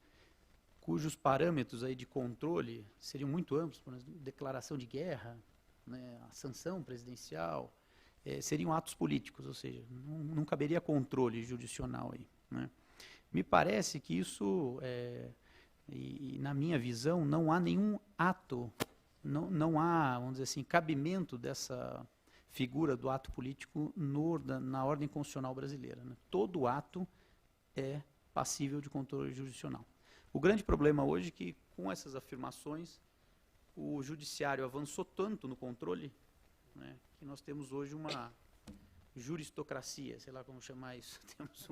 Speaker 2: cujos parâmetros aí de controle seriam muito amplos, por exemplo, declaração de guerra, né, a sanção presidencial, seriam atos políticos, ou seja, não caberia controle jurisdicional aí, né? Me parece que isso, e na minha visão, não há nenhum ato, não há, vamos dizer assim, cabimento dessa figura do ato político na ordem constitucional brasileira, né? Todo ato é passível de controle jurisdicional. O grande problema hoje é que, com essas afirmações, o judiciário avançou tanto no controle, né, que nós temos hoje uma juristocracia, sei lá como chamar isso, temos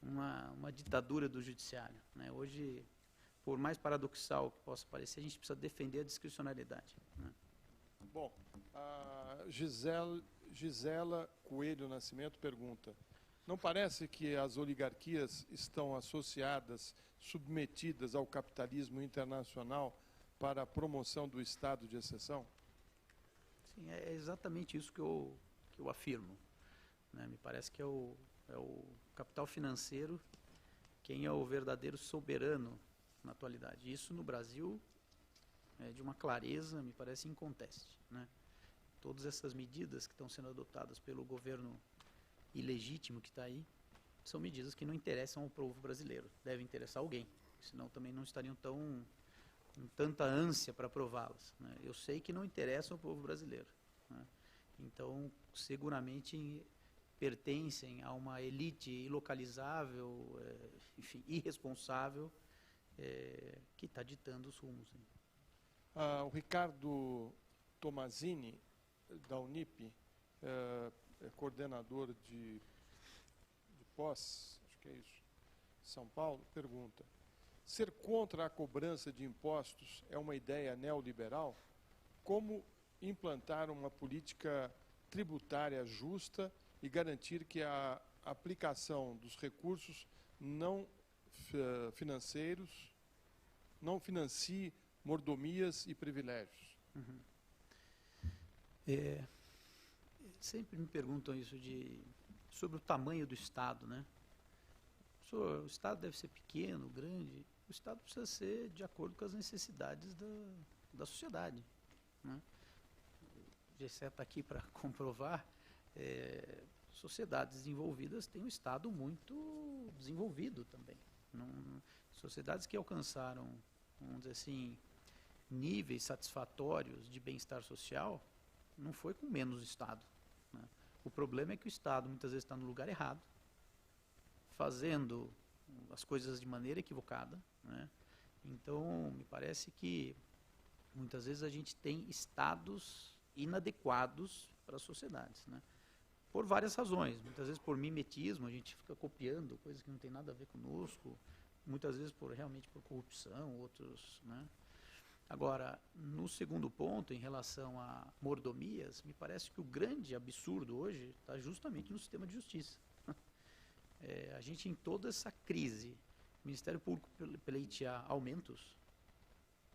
Speaker 2: uma ditadura do judiciário, né? Hoje, por mais paradoxal que possa parecer, a gente precisa defender a discricionalidade, né?
Speaker 1: Bom, a Gisela Coelho Nascimento pergunta: não parece que as oligarquias estão associadas, submetidas ao capitalismo internacional para a promoção do estado de exceção?
Speaker 2: Sim, é exatamente isso que eu afirmo, né? Me parece que é o capital financeiro quem é o verdadeiro soberano na atualidade. Isso no Brasil é de uma clareza, me parece, inconteste, né? Todas essas medidas que estão sendo adotadas pelo governo ilegítimo que está aí são medidas que não interessam ao povo brasileiro. Devem interessar alguém, senão também não estariam com tanta ânsia para aprová-las, né? Eu sei que não interessam ao povo brasileiro, né? Então, seguramente pertencem a uma elite ilocalizável, enfim, irresponsável, que está ditando os rumos, né?
Speaker 1: O Ricardo Tomazini, da Unip, coordenador de pós, acho que é isso, São Paulo, pergunta: ser contra a cobrança de impostos é uma ideia neoliberal? Como implantar uma política tributária justa e garantir que a aplicação dos recursos não financeiros não financie mordomias e privilégios?
Speaker 2: Uhum. Sempre me perguntam isso sobre o tamanho do Estado, né? O Estado deve ser pequeno, grande. O Estado precisa ser de acordo com as necessidades da sociedade, né? O Gessé está aqui para comprovar. Sociedades desenvolvidas têm um Estado muito desenvolvido também. Sociedades que alcançaram, vamos dizer assim, níveis satisfatórios de bem-estar social, não foi com menos Estado, né? O problema é que o Estado muitas vezes está no lugar errado, fazendo as coisas de maneira equivocada, né? Então, me parece que muitas vezes a gente tem estados inadequados para as sociedades, né? Por várias razões. Muitas vezes por mimetismo, a gente fica copiando coisas que não tem nada a ver conosco, muitas vezes realmente por corrupção, outros, né? Agora, no segundo ponto, em relação a mordomias, me parece que o grande absurdo hoje está justamente no sistema de justiça. A gente, em toda essa crise, o Ministério Público pleitear aumentos,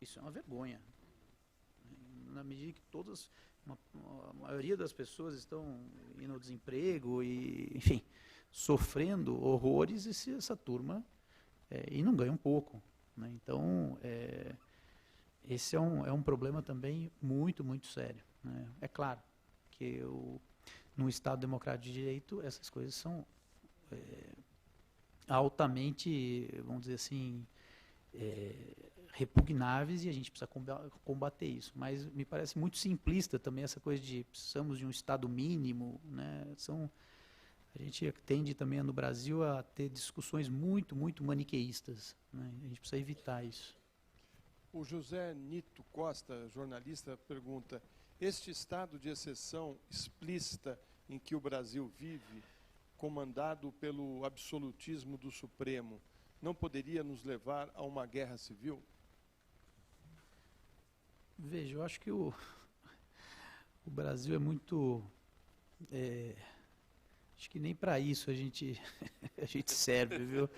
Speaker 2: isso é uma vergonha. Na medida que a maioria das pessoas estão indo ao desemprego e, enfim, sofrendo horrores, essa turma e não ganha um pouco, né? Então, esse é um problema também muito, muito sério, né? É claro que num Estado democrático de direito, essas coisas são altamente, vamos dizer assim, repugnáveis, e a gente precisa combater isso. Mas me parece muito simplista também essa coisa de precisamos de um Estado mínimo, né? A gente tende também no Brasil a ter discussões muito, muito maniqueístas, né? A gente precisa evitar isso.
Speaker 1: O José Nito Costa, jornalista, pergunta: este estado de exceção explícita em que o Brasil vive, comandado pelo absolutismo do Supremo, não poderia nos levar a uma guerra civil?
Speaker 2: Veja, eu acho que o Brasil é muito... acho que nem para isso a gente serve, viu?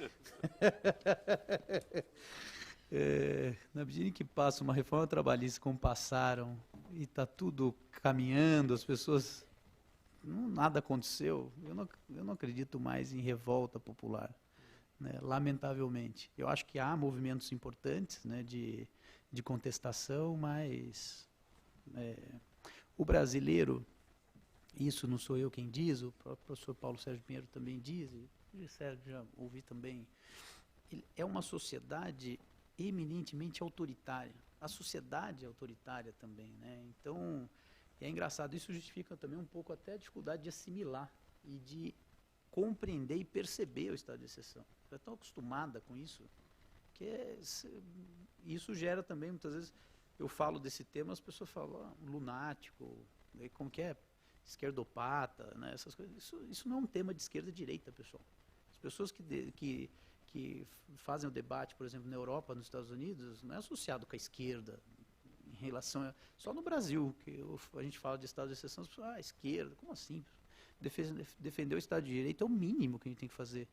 Speaker 2: Na medida em que passa uma reforma trabalhista como passaram, e está tudo caminhando, as pessoas... nada aconteceu, eu não acredito mais em revolta popular, né? Lamentavelmente. Eu acho que há movimentos importantes, né, de contestação, mas o brasileiro, isso não sou eu quem diz, o professor Paulo Sérgio Pinheiro também diz, e o Sérgio já ouvi também, é uma sociedade eminentemente autoritária. A sociedade é autoritária também, né? Então, é engraçado, isso justifica também um pouco até a dificuldade de assimilar e de compreender e perceber o estado de exceção. Ela é tão acostumada com isso, que isso gera também, muitas vezes, eu falo desse tema, as pessoas falam, lunático, como que é? Esquerdopata, né? Essas coisas. Isso não é um tema de esquerda e direita, pessoal. As pessoas que fazem o debate, por exemplo, na Europa, nos Estados Unidos, não é associado com a esquerda, em relação só no Brasil, que a gente fala de estado de exceção, as pessoas, esquerda, como assim? Defender o Estado de Direito é o mínimo que a gente tem que fazer.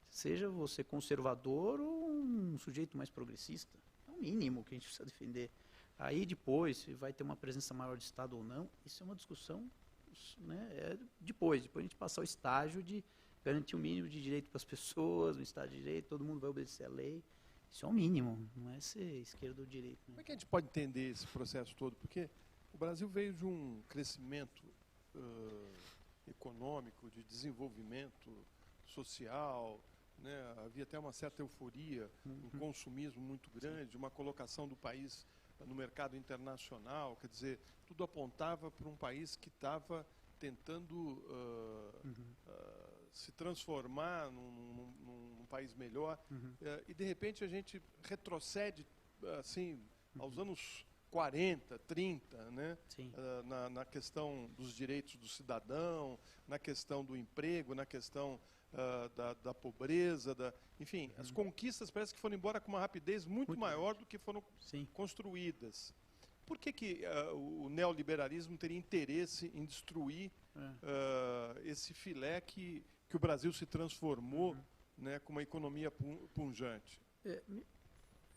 Speaker 2: Seja você conservador ou um sujeito mais progressista. É o mínimo que a gente precisa defender. Aí depois, se vai ter uma presença maior de Estado ou não, isso é uma discussão, né, depois a gente passar o estágio de garantir o mínimo de direito para as pessoas, no Estado de Direito, todo mundo vai obedecer à lei. Isso é o mínimo, não é ser esquerda ou direita, né?
Speaker 1: Como é que a gente pode entender esse processo todo? Porque o Brasil veio de um crescimento econômico, de desenvolvimento social, né? Havia até uma certa euforia, um consumismo muito grande, uma colocação do país no mercado internacional, quer dizer, tudo apontava para um país que estava tentando se transformar num país melhor, e de repente a gente retrocede assim aos anos 40, 30, né?
Speaker 2: Sim.
Speaker 1: Na questão dos direitos do cidadão, na questão do emprego, na questão da pobreza, enfim, as conquistas parece que foram embora com uma rapidez muito maior do que foram construídas. Por que o neoliberalismo teria interesse em destruir esse filé que o Brasil se transformou, né, com uma economia pujante?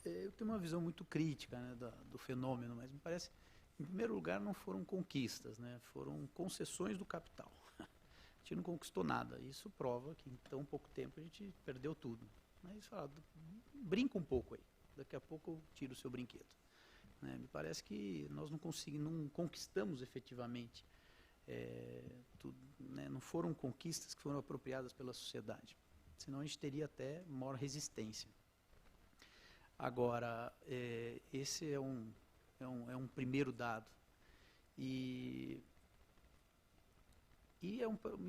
Speaker 2: Eu tenho uma visão muito crítica, né, do fenômeno, mas me parece, em primeiro lugar, não foram conquistas, né, foram concessões do capital. A gente não conquistou nada. Isso prova que em tão pouco tempo a gente perdeu tudo. Mas brinca um pouco aí. Daqui a pouco eu tiro o seu brinquedo. Né? Me parece que nós não conquistamos efetivamente tudo, né? Não foram conquistas que foram apropriadas pela sociedade. Senão a gente teria até maior resistência. Agora, esse é um primeiro dado. Me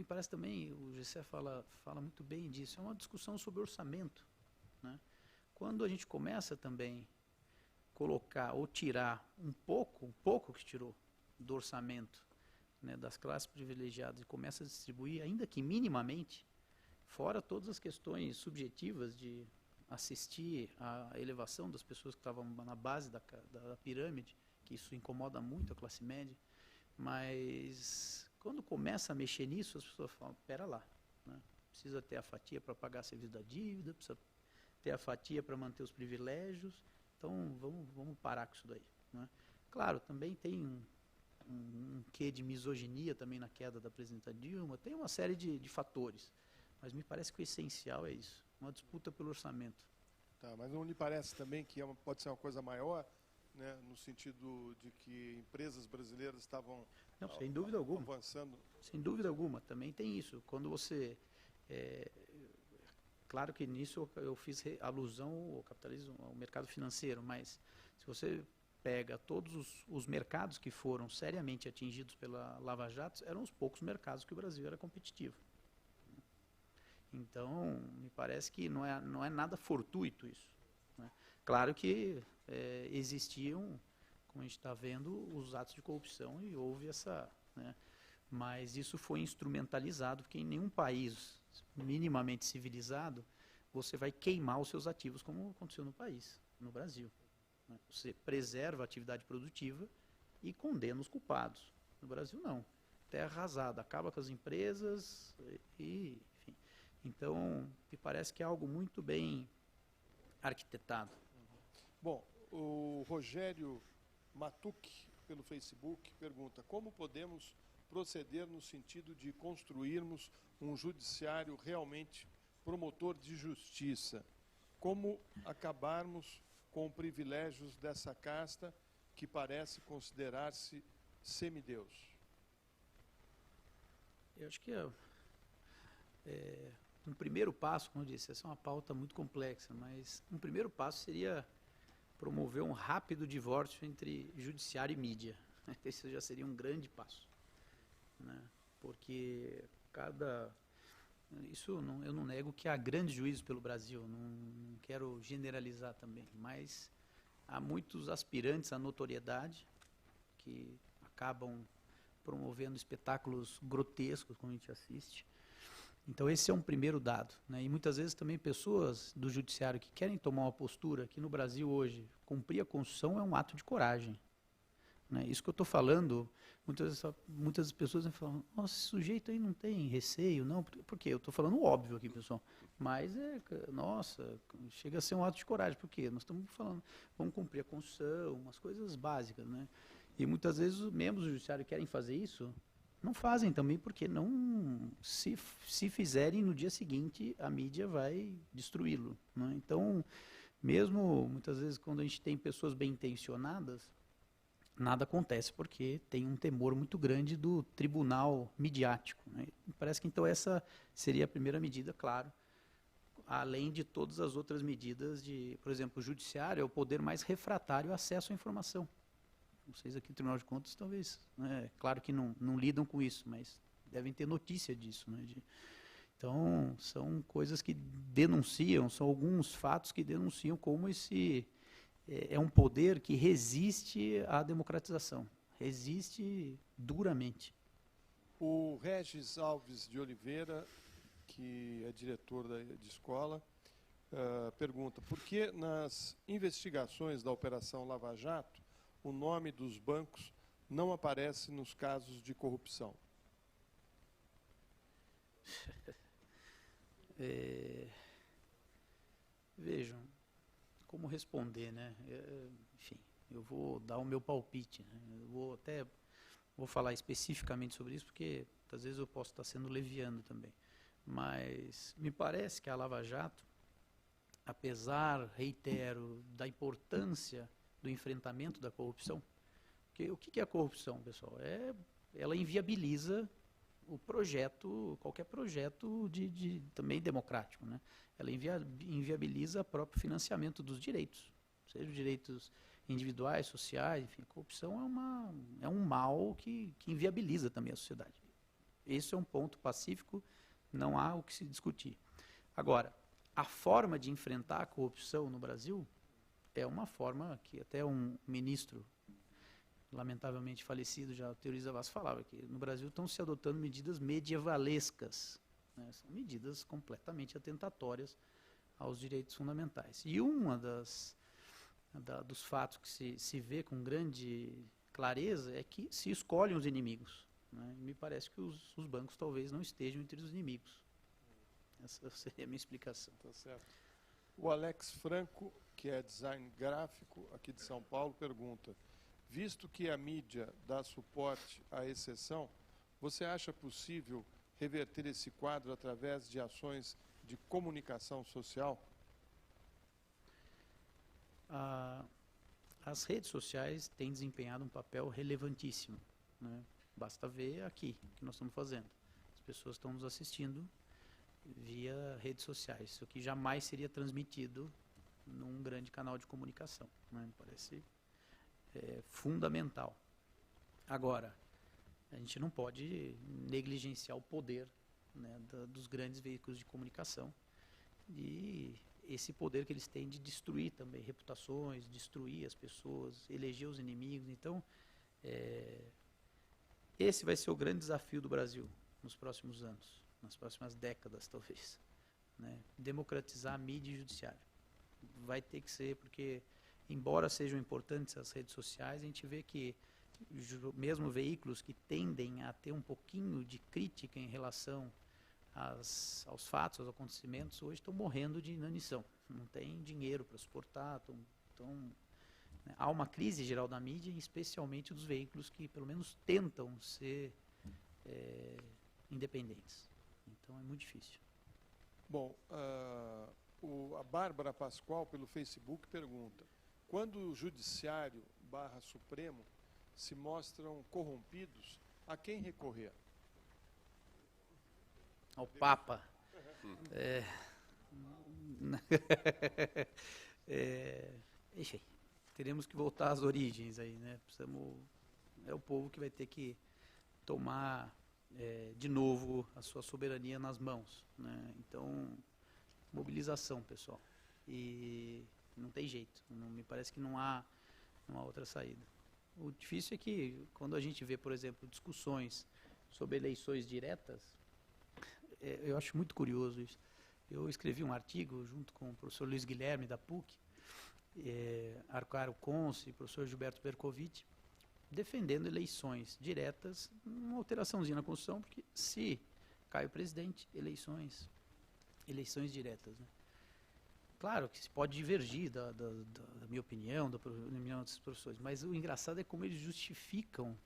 Speaker 2: parece também, o Gessé fala muito bem disso, é uma discussão sobre orçamento. Né? Quando a gente começa também colocar ou tirar um pouco que tirou do orçamento, né, das classes privilegiadas e começa a distribuir, ainda que minimamente, fora todas as questões subjetivas de assistir à elevação das pessoas que estavam na base da pirâmide, que isso incomoda muito a classe média, mas quando começa a mexer nisso, as pessoas falam, pera lá, né? Precisa ter a fatia para pagar a serviço da dívida, precisa ter a fatia para manter os privilégios, então vamos parar com isso daí. Né? Claro, também tem um quê de misoginia também na queda da presidenta Dilma, tem uma série de fatores, mas me parece que o essencial é isso, uma disputa pelo orçamento.
Speaker 1: Tá, mas não lhe parece também que pode ser uma coisa maior, né, no sentido de que empresas brasileiras estavam
Speaker 2: sem dúvida alguma,
Speaker 1: avançando?
Speaker 2: Sem dúvida alguma, também tem isso. Quando você... claro que nisso eu fiz alusão ao capitalismo, ao mercado financeiro, mas se você pega todos os mercados que foram seriamente atingidos pela Lava Jato, eram os poucos mercados que o Brasil era competitivo. Então, me parece que não é nada fortuito isso. Né? Claro que existiam, como a gente está vendo, os atos de corrupção e houve essa... Né? Mas isso foi instrumentalizado, porque em nenhum país minimamente civilizado você vai queimar os seus ativos como aconteceu no país, no Brasil. Né? Você preserva a atividade produtiva e condena os culpados. No Brasil, não. Terra arrasada, acaba com as empresas e... Então, me parece que é algo muito bem arquitetado.
Speaker 1: Bom, o Rogério Matuc, pelo Facebook, pergunta: como podemos proceder no sentido de construirmos um judiciário realmente promotor de justiça? Como acabarmos com privilégios dessa casta que parece considerar-se semideus?
Speaker 2: Eu acho que um primeiro passo, como eu disse, essa é uma pauta muito complexa, mas um primeiro passo seria promover um rápido divórcio entre judiciário e mídia. Esse já seria um grande passo. Né? Porque eu não nego que há grandes juízos pelo Brasil, não quero generalizar também, mas há muitos aspirantes à notoriedade que acabam promovendo espetáculos grotescos, como a gente assiste. Então esse é um primeiro dado. Né? E muitas vezes também pessoas do judiciário que querem tomar uma postura, que no Brasil hoje cumprir a Constituição é um ato de coragem. Né? Isso que eu estou falando, muitas pessoas falam, nossa, esse sujeito aí não tem receio, não, por quê? Eu estou falando óbvio aqui, pessoal, mas nossa, chega a ser um ato de coragem, por quê? Nós estamos falando, vamos cumprir a Constituição, umas coisas básicas, né? E muitas vezes os membros do judiciário querem fazer isso, não fazem também, porque não, se fizerem no dia seguinte, a mídia vai destruí-lo. Né? Então, mesmo muitas vezes quando a gente tem pessoas bem intencionadas, nada acontece, porque tem um temor muito grande do tribunal midiático. Né? Parece que então essa seria a primeira medida, claro, além de todas as outras medidas de, por exemplo, o judiciário é o poder mais refratário ao acesso à informação. Vocês aqui no Tribunal de Contas talvez, né, claro que não lidam com isso, mas devem ter notícia disso. Né, então, são coisas que denunciam, são alguns fatos que denunciam como é um poder que resiste à democratização, resiste duramente.
Speaker 1: O Regis Alves de Oliveira, que é diretor de escola, pergunta: por que nas investigações da Operação Lava Jato o nome dos bancos não aparece nos casos de corrupção?
Speaker 2: Vejam, como responder, né? Enfim, eu vou dar o meu palpite, né? Eu vou falar especificamente sobre isso, porque às vezes eu posso estar sendo leviano também. Mas me parece que a Lava Jato, apesar, reitero, da importância do enfrentamento da corrupção, porque o que é a corrupção, pessoal? Ela inviabiliza o projeto, qualquer projeto também democrático, né? Ela inviabiliza o próprio financiamento dos direitos, seja direitos individuais, sociais, enfim, a corrupção é um mal que inviabiliza também a sociedade. Esse é um ponto pacífico, não há o que se discutir. Agora, a forma de enfrentar a corrupção no Brasil é uma forma que até um ministro, lamentavelmente falecido, já, Teori Zavascki, falava que no Brasil estão se adotando medidas medievalescas, né? São medidas completamente atentatórias aos direitos fundamentais. E dos fatos que se vê com grande clareza é que se escolhem os inimigos, né? Me parece que os bancos talvez não estejam entre os inimigos. Essa seria a minha explicação.
Speaker 1: Tá certo. O Alex Franco, que é design gráfico aqui de São Paulo, pergunta: visto que a mídia dá suporte à exceção, você acha possível reverter esse quadro através de ações de comunicação social?
Speaker 2: As redes sociais têm desempenhado um papel relevantíssimo, né? Basta ver aqui o que nós estamos fazendo. As pessoas estão nos assistindo via redes sociais. Isso aqui jamais seria transmitido num grande canal de comunicação, né? Me parece fundamental. Agora, a gente não pode negligenciar o poder, né, dos grandes veículos de comunicação e esse poder que eles têm de destruir também reputações, destruir as pessoas, eleger os inimigos. Então, esse vai ser o grande desafio do Brasil nos próximos anos, nas próximas décadas, talvez, né? Democratizar a mídia e o judiciário. Vai ter que ser, porque, embora sejam importantes as redes sociais, a gente vê que mesmo veículos que tendem a ter um pouquinho de crítica em relação aos fatos, aos acontecimentos, hoje estão morrendo de inanição. Não tem dinheiro para suportar, né? Há uma crise geral da mídia, especialmente dos veículos que, pelo menos, tentam ser independentes. Então, é muito difícil.
Speaker 1: Bom, a Bárbara Pascoal, pelo Facebook, pergunta: quando o Judiciário / Supremo se mostram corrompidos, a quem recorrer?
Speaker 2: Ao Papa. Enfim, teremos que voltar às origens aí, né? É o povo que vai ter que tomar de novo a sua soberania nas mãos, né? Então, mobilização, pessoal. E não tem jeito. Me parece que não há outra saída. O difícil é que, quando a gente vê, por exemplo, discussões sobre eleições diretas, eu acho muito curioso isso. Eu escrevi um artigo junto com o professor Luiz Guilherme, da PUC, Arcaro Conce e o professor Gilberto Bercovitch, defendendo eleições diretas, uma alteraçãozinha na Constituição, porque se cai o presidente, eleições diretas, né? Claro que se pode divergir da minha opinião, da opinião dos professores, mas o engraçado é como eles justificam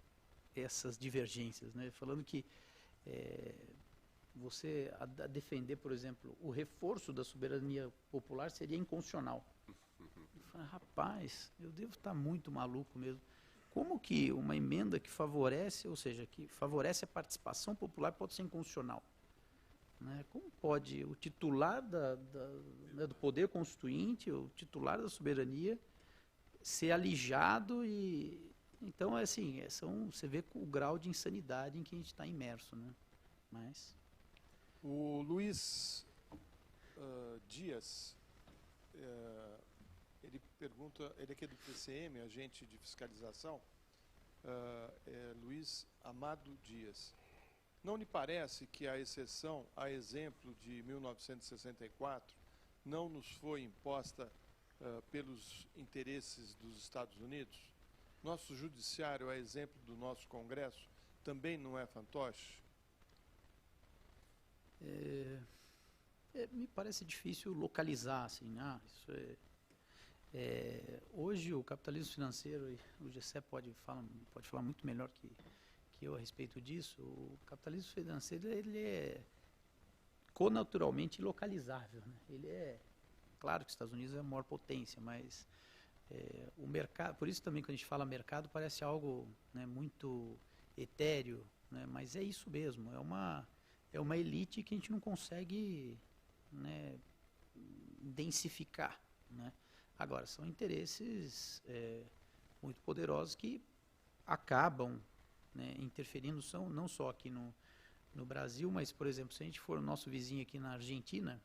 Speaker 2: essas divergências, né? Falando que você a defender, por exemplo, o reforço da soberania popular seria inconstitucional. Eu falo, rapaz, eu devo estar muito maluco mesmo. Como que uma emenda que favorece, ou seja, que favorece a participação popular pode ser inconstitucional? Né? Como pode o titular né, do poder constituinte, o titular da soberania, ser alijado e... Então, assim, você vê o grau de insanidade em que a gente está imerso, né? Mas...
Speaker 1: O Luiz Dias ele pergunta, ele aqui é do TCM, agente de fiscalização, Luiz Amado Dias. Não lhe parece que a exceção, a exemplo de 1964, não nos foi imposta pelos interesses dos Estados Unidos? Nosso judiciário, a exemplo do nosso Congresso, também não é fantoche?
Speaker 2: Me parece difícil localizar, assim, isso hoje o capitalismo financeiro, e o Gessé pode falar muito melhor que eu a respeito disso. O capitalismo financeiro, ele é conaturalmente localizável, né? Ele é, claro que os Estados Unidos é a maior potência, mas o mercado, por isso também quando a gente fala mercado parece algo, né, muito etéreo, né, mas é isso mesmo, é uma elite que a gente não consegue, né, densificar, né? Agora, são interesses muito poderosos que acabam, né, interferindo, não só aqui no Brasil, mas, por exemplo, se a gente for o nosso vizinho aqui na Argentina,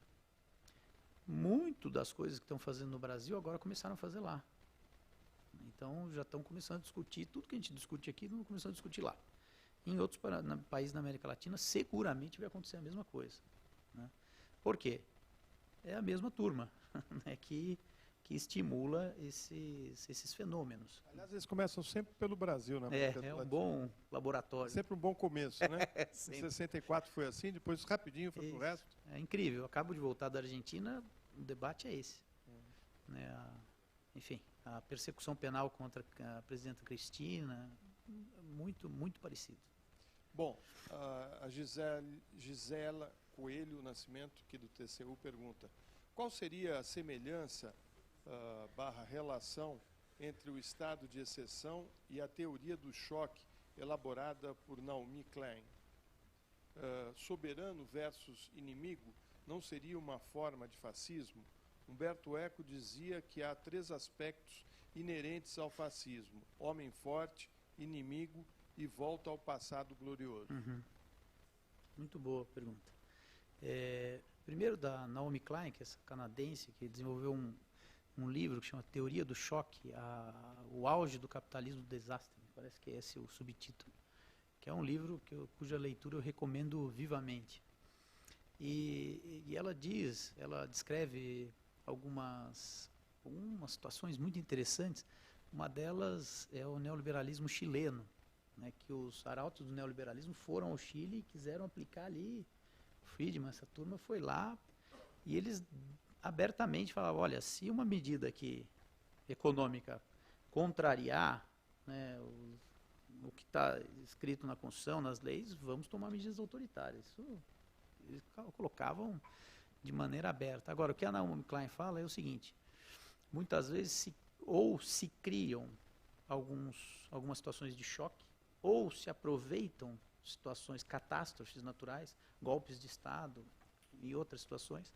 Speaker 2: muito das coisas que estão fazendo no Brasil agora começaram a fazer lá. Então, já estão começando a discutir, tudo que a gente discute aqui, estão começando a discutir lá. Em outros países da América Latina, seguramente vai acontecer a mesma coisa, né? Por quê? É a mesma turma, né, que estimula esses fenômenos.
Speaker 1: Aliás, eles começam sempre pelo Brasil, né?
Speaker 2: É um bom laboratório.
Speaker 1: Sempre um bom começo, né? Em 64 foi assim, depois rapidinho foi pro resto.
Speaker 2: É incrível. Eu acabo de voltar da Argentina, o debate é esse. Né, enfim, a persecução penal contra a presidenta Cristina, muito, muito parecido.
Speaker 1: Bom, a Gisela Coelho Nascimento, aqui do TCU, pergunta: qual seria a semelhança barra relação entre o estado de exceção e a teoria do choque elaborada por Naomi Klein? Soberano versus inimigo não seria uma forma de fascismo? Humberto Eco dizia que há 3 aspectos inerentes ao fascismo: homem forte, inimigo e volta ao passado glorioso.
Speaker 2: Muito boa pergunta. Primeiro, da Naomi Klein, que é essa canadense, que desenvolveu um livro que chama Teoria do Choque, o auge do capitalismo do desastre, parece que é esse o subtítulo, que é um livro cuja leitura eu recomendo vivamente. E ela descreve algumas situações muito interessantes. Uma delas é o neoliberalismo chileno, né, que os arautos do neoliberalismo foram ao Chile e quiseram aplicar ali. Friedman, essa turma foi lá e eles abertamente falavam: olha, se uma medida aqui econômica contrariar, né, o que está escrito na Constituição, nas leis, vamos tomar medidas autoritárias. Isso eles colocavam de maneira aberta. Agora, o que a Naomi Klein fala é o seguinte: muitas vezes se criam algumas situações de choque, ou se aproveitam situações, catástrofes naturais, golpes de Estado e outras situações,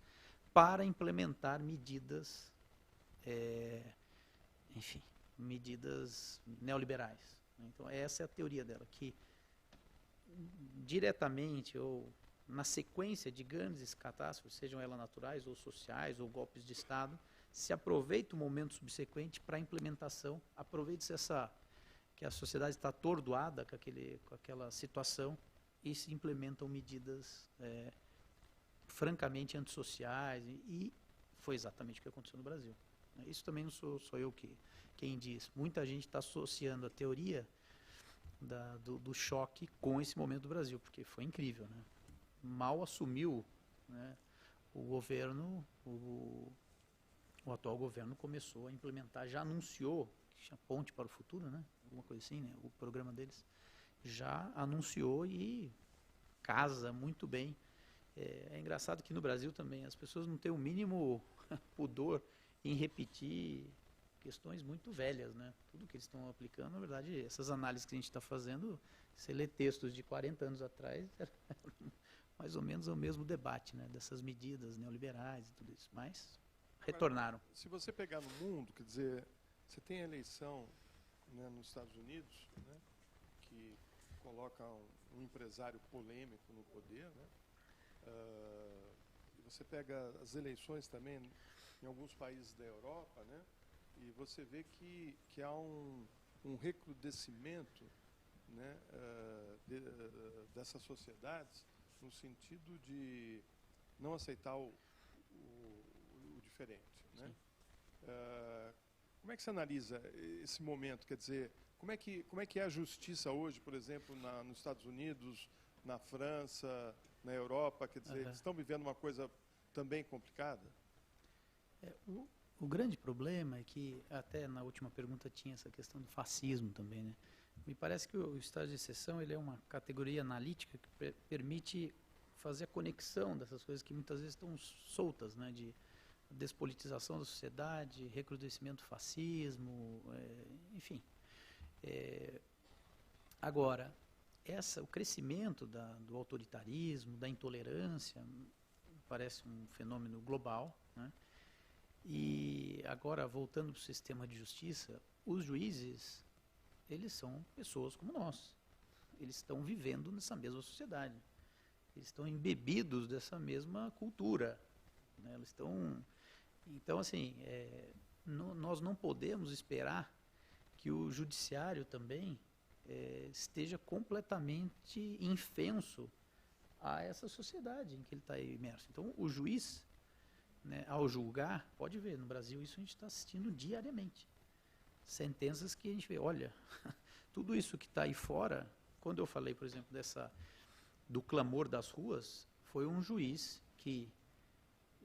Speaker 2: para implementar medidas, medidas neoliberais. Então, essa é a teoria dela, que diretamente ou na sequência de grandes catástrofes, sejam elas naturais ou sociais ou golpes de Estado, se aproveita o momento subsequente para a implementação, aproveita-se que a sociedade está atordoada com aquela situação e se implementam medidas francamente antissociais, e foi exatamente o que aconteceu no Brasil. Isso também não sou eu quem diz. Muita gente está associando a teoria do choque com esse momento do Brasil, porque foi incrível, né? Mal assumiu, né, o governo, o atual governo começou a implementar, já anunciou, que chama Ponte para o Futuro, né, alguma coisa assim, né, o programa deles, já anunciou e casa muito bem. É engraçado que no Brasil também as pessoas não têm o mínimo pudor em repetir questões muito velhas, né? Tudo que eles estão aplicando, na verdade, essas análises que a gente está fazendo, você lê textos de 40 anos atrás, era mais ou menos o mesmo debate, né? Dessas medidas neoliberais e tudo isso, mas retornaram.
Speaker 1: Se você pegar no mundo, quer dizer, você tem a eleição, né, nos Estados Unidos, né, que coloca um empresário polêmico no poder, né? Você pega as eleições também em alguns países da Europa, né? E você vê que há um recrudescimento, né, dessas sociedades no sentido de não aceitar o diferente, né? Como é que você analisa esse momento? Quer dizer, como é que é a justiça hoje, por exemplo, nos Estados Unidos, na França, na Europa? Quer dizer, eles estão vivendo uma coisa também complicada?
Speaker 2: O grande problema é que, até na última pergunta tinha essa questão do fascismo também, né? Me parece que o estado de exceção ele é uma categoria analítica que permite fazer a conexão dessas coisas que muitas vezes estão soltas, né? De despolitização da sociedade, recrudescimento do fascismo, enfim. Agora, o crescimento do autoritarismo, da intolerância, parece um fenômeno global, né? E agora, voltando para o sistema de justiça, os juízes, eles são pessoas como nós. Eles estão vivendo nessa mesma sociedade. Eles estão embebidos dessa mesma cultura, né? Eles estão... Então, assim, nós não podemos esperar que o judiciário também esteja completamente infenso a essa sociedade em que ele está imerso. Então, o juiz, né, ao julgar, pode ver, no Brasil isso a gente está assistindo diariamente. Sentenças que a gente vê, olha, tudo isso que está aí fora, quando eu falei, por exemplo, do clamor das ruas, foi um juiz que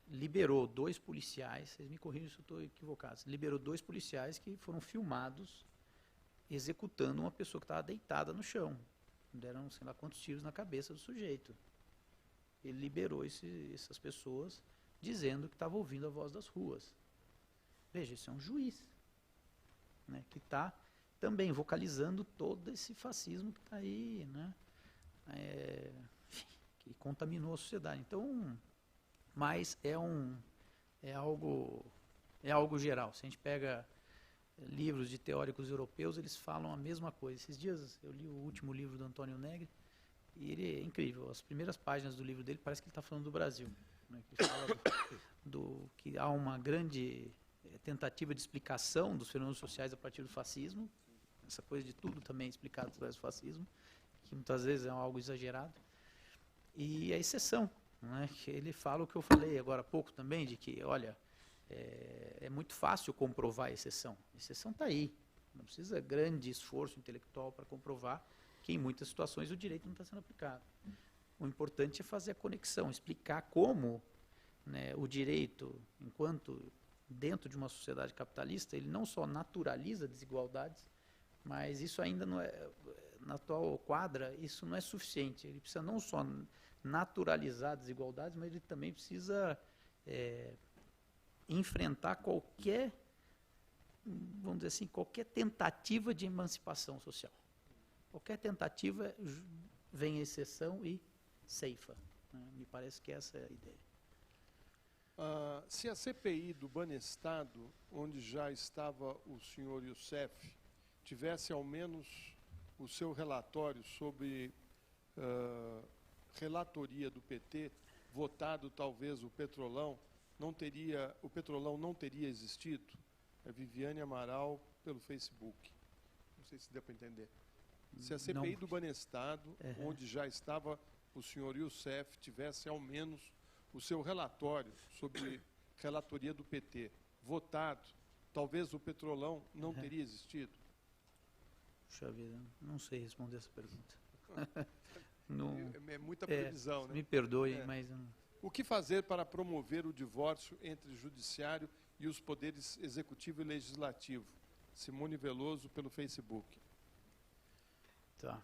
Speaker 2: liberou 2 policiais, vocês me corrigem se eu estou equivocado, liberou 2 policiais que foram filmados executando uma pessoa que estava deitada no chão. Deram sei lá quantos tiros na cabeça do sujeito. Ele liberou essas pessoas dizendo que estava ouvindo a voz das ruas. Veja, isso é um juiz, né, que está também vocalizando todo esse fascismo que está aí, né, que contaminou a sociedade. Então, mas é algo geral. Se a gente pega livros de teóricos europeus, eles falam a mesma coisa. Esses dias eu li o último livro do Antônio Negri e ele é incrível. As primeiras páginas do livro dele parece que ele está falando do Brasil, né? Ele fala que há uma grande tentativa de explicação dos fenômenos sociais a partir do fascismo, essa coisa de tudo também explicado através do fascismo, que muitas vezes é algo exagerado, e a exceção, né? Que ele fala o que eu falei agora há pouco também, de que, olha, é muito fácil comprovar a exceção. A exceção está aí. Não precisa grande esforço intelectual para comprovar que em muitas situações o direito não está sendo aplicado. O importante é fazer a conexão, explicar como, né, o direito, enquanto dentro de uma sociedade capitalista, ele não só naturaliza desigualdades, mas isso ainda não é, na atual quadra, isso não é suficiente. Ele precisa não só naturalizar desigualdades, mas ele também precisa enfrentar qualquer, vamos dizer assim, qualquer tentativa de emancipação social. Qualquer tentativa vem a exceção e ceifa, né? Me parece que essa é a ideia.
Speaker 1: Se a CPI do Banestado, onde já estava o senhor Youssef, tivesse ao menos o seu relatório sobre relatoria do PT, votado talvez o Petrolão não teria existido? É Viviane Amaral pelo Facebook. Não sei se deu para entender. Se a CPI do Banestado, onde já estava o senhor Youssef, tivesse ao menos o seu relatório sobre relatoria do PT votado, talvez o Petrolão não teria existido?
Speaker 2: Puxa vida, não sei responder essa pergunta.
Speaker 1: É muita previsão, né?
Speaker 2: Me perdoe, mas...
Speaker 1: O que fazer para promover o divórcio entre o judiciário e os poderes executivo e legislativo? Simone Veloso pelo Facebook.
Speaker 2: Tá.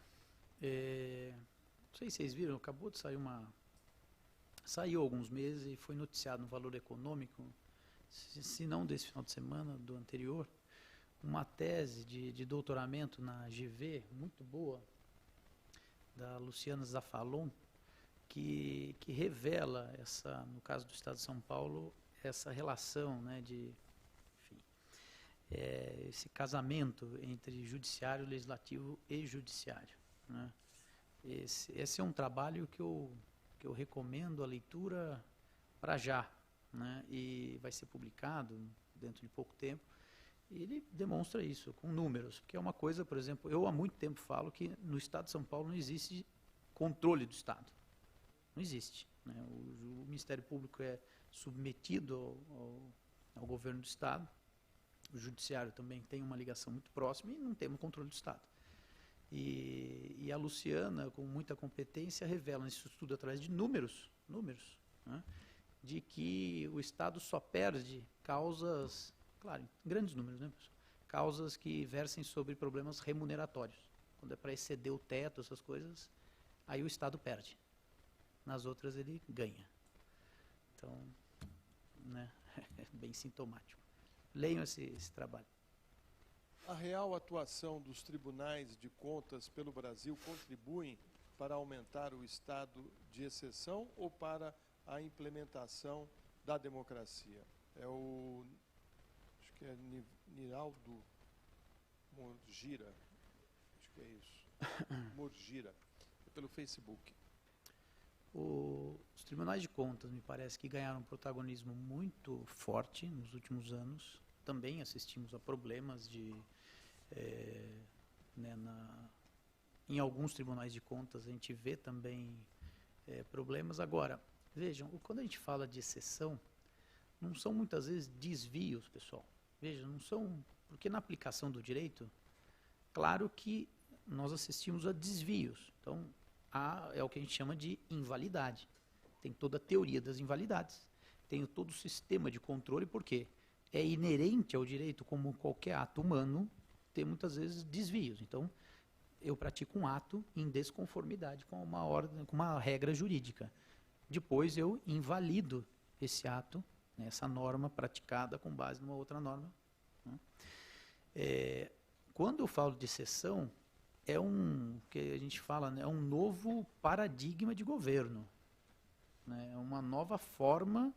Speaker 2: Não sei se vocês viram, acabou de sair saiu há alguns meses e foi noticiado no Valor Econômico, se não desse final de semana, do anterior, uma tese de doutoramento na GV, muito boa, da Luciana Zafalon, que revela, no caso do Estado de São Paulo, essa relação, né, esse casamento entre judiciário, legislativo e judiciário, né? Esse é um trabalho que eu recomendo a leitura para já, né? E vai ser publicado dentro de pouco tempo. Ele demonstra isso com números, porque é uma coisa, por exemplo, eu há muito tempo falo que no Estado de São Paulo não existe controle do Estado. Não existe. Né? O Ministério Público é submetido ao governo do Estado, o Judiciário também tem uma ligação muito próxima e não temos controle do Estado. E a Luciana, com muita competência, revela nesse estudo através de números, né, de que o Estado só perde causas, claro, em grandes números, né, pessoal? Causas que versem sobre problemas remuneratórios. Quando é para exceder o teto, essas coisas, aí o Estado perde. Nas outras ele ganha. Então, né, é bem sintomático. Leiam esse trabalho.
Speaker 1: A real atuação dos tribunais de contas pelo Brasil contribuem para aumentar o estado de exceção ou para a implementação da democracia? Acho que é Niraldo Morgira, acho que é isso. Morgira, é pelo Facebook.
Speaker 2: Os tribunais de contas, me parece que ganharam um protagonismo muito forte nos últimos anos. Também assistimos a problemas em alguns tribunais de contas, a gente vê também problemas. Agora, vejam, quando a gente fala de exceção, não são muitas vezes desvios, pessoal. Vejam, não são... Porque na aplicação do direito, claro que nós assistimos a desvios. Então, é o que a gente chama de invalidade. Tem toda a teoria das invalidades. Tem todo o sistema de controle, por quê? É inerente ao direito, como qualquer ato humano, ter muitas vezes desvios. Então, eu pratico um ato em desconformidade com uma ordem, com uma regra jurídica. Depois eu invalido esse ato, né, essa norma praticada com base numa outra norma. Né? Quando eu falo de exceção, é que a gente fala, né, é um novo paradigma de governo, né, é uma nova forma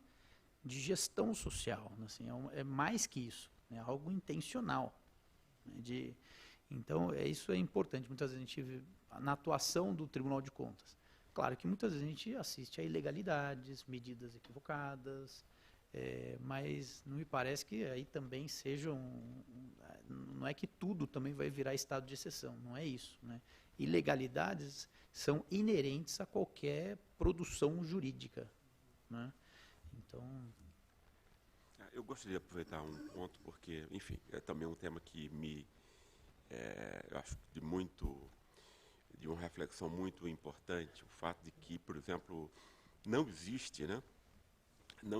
Speaker 2: de gestão social, assim, é mais que isso, é algo intencional. Né, então, isso é importante. Muitas vezes a gente vê na atuação do Tribunal de Contas. Claro que muitas vezes a gente assiste a ilegalidades, medidas equivocadas, mas não me parece que aí também sejam... Não é que tudo também vai virar estado de exceção, não é isso. Né? Ilegalidades são inerentes a qualquer produção jurídica. Né? Então...
Speaker 3: Eu gostaria de aproveitar um ponto, porque, enfim, é também um tema que eu acho de uma reflexão muito importante, o fato de que, por exemplo, não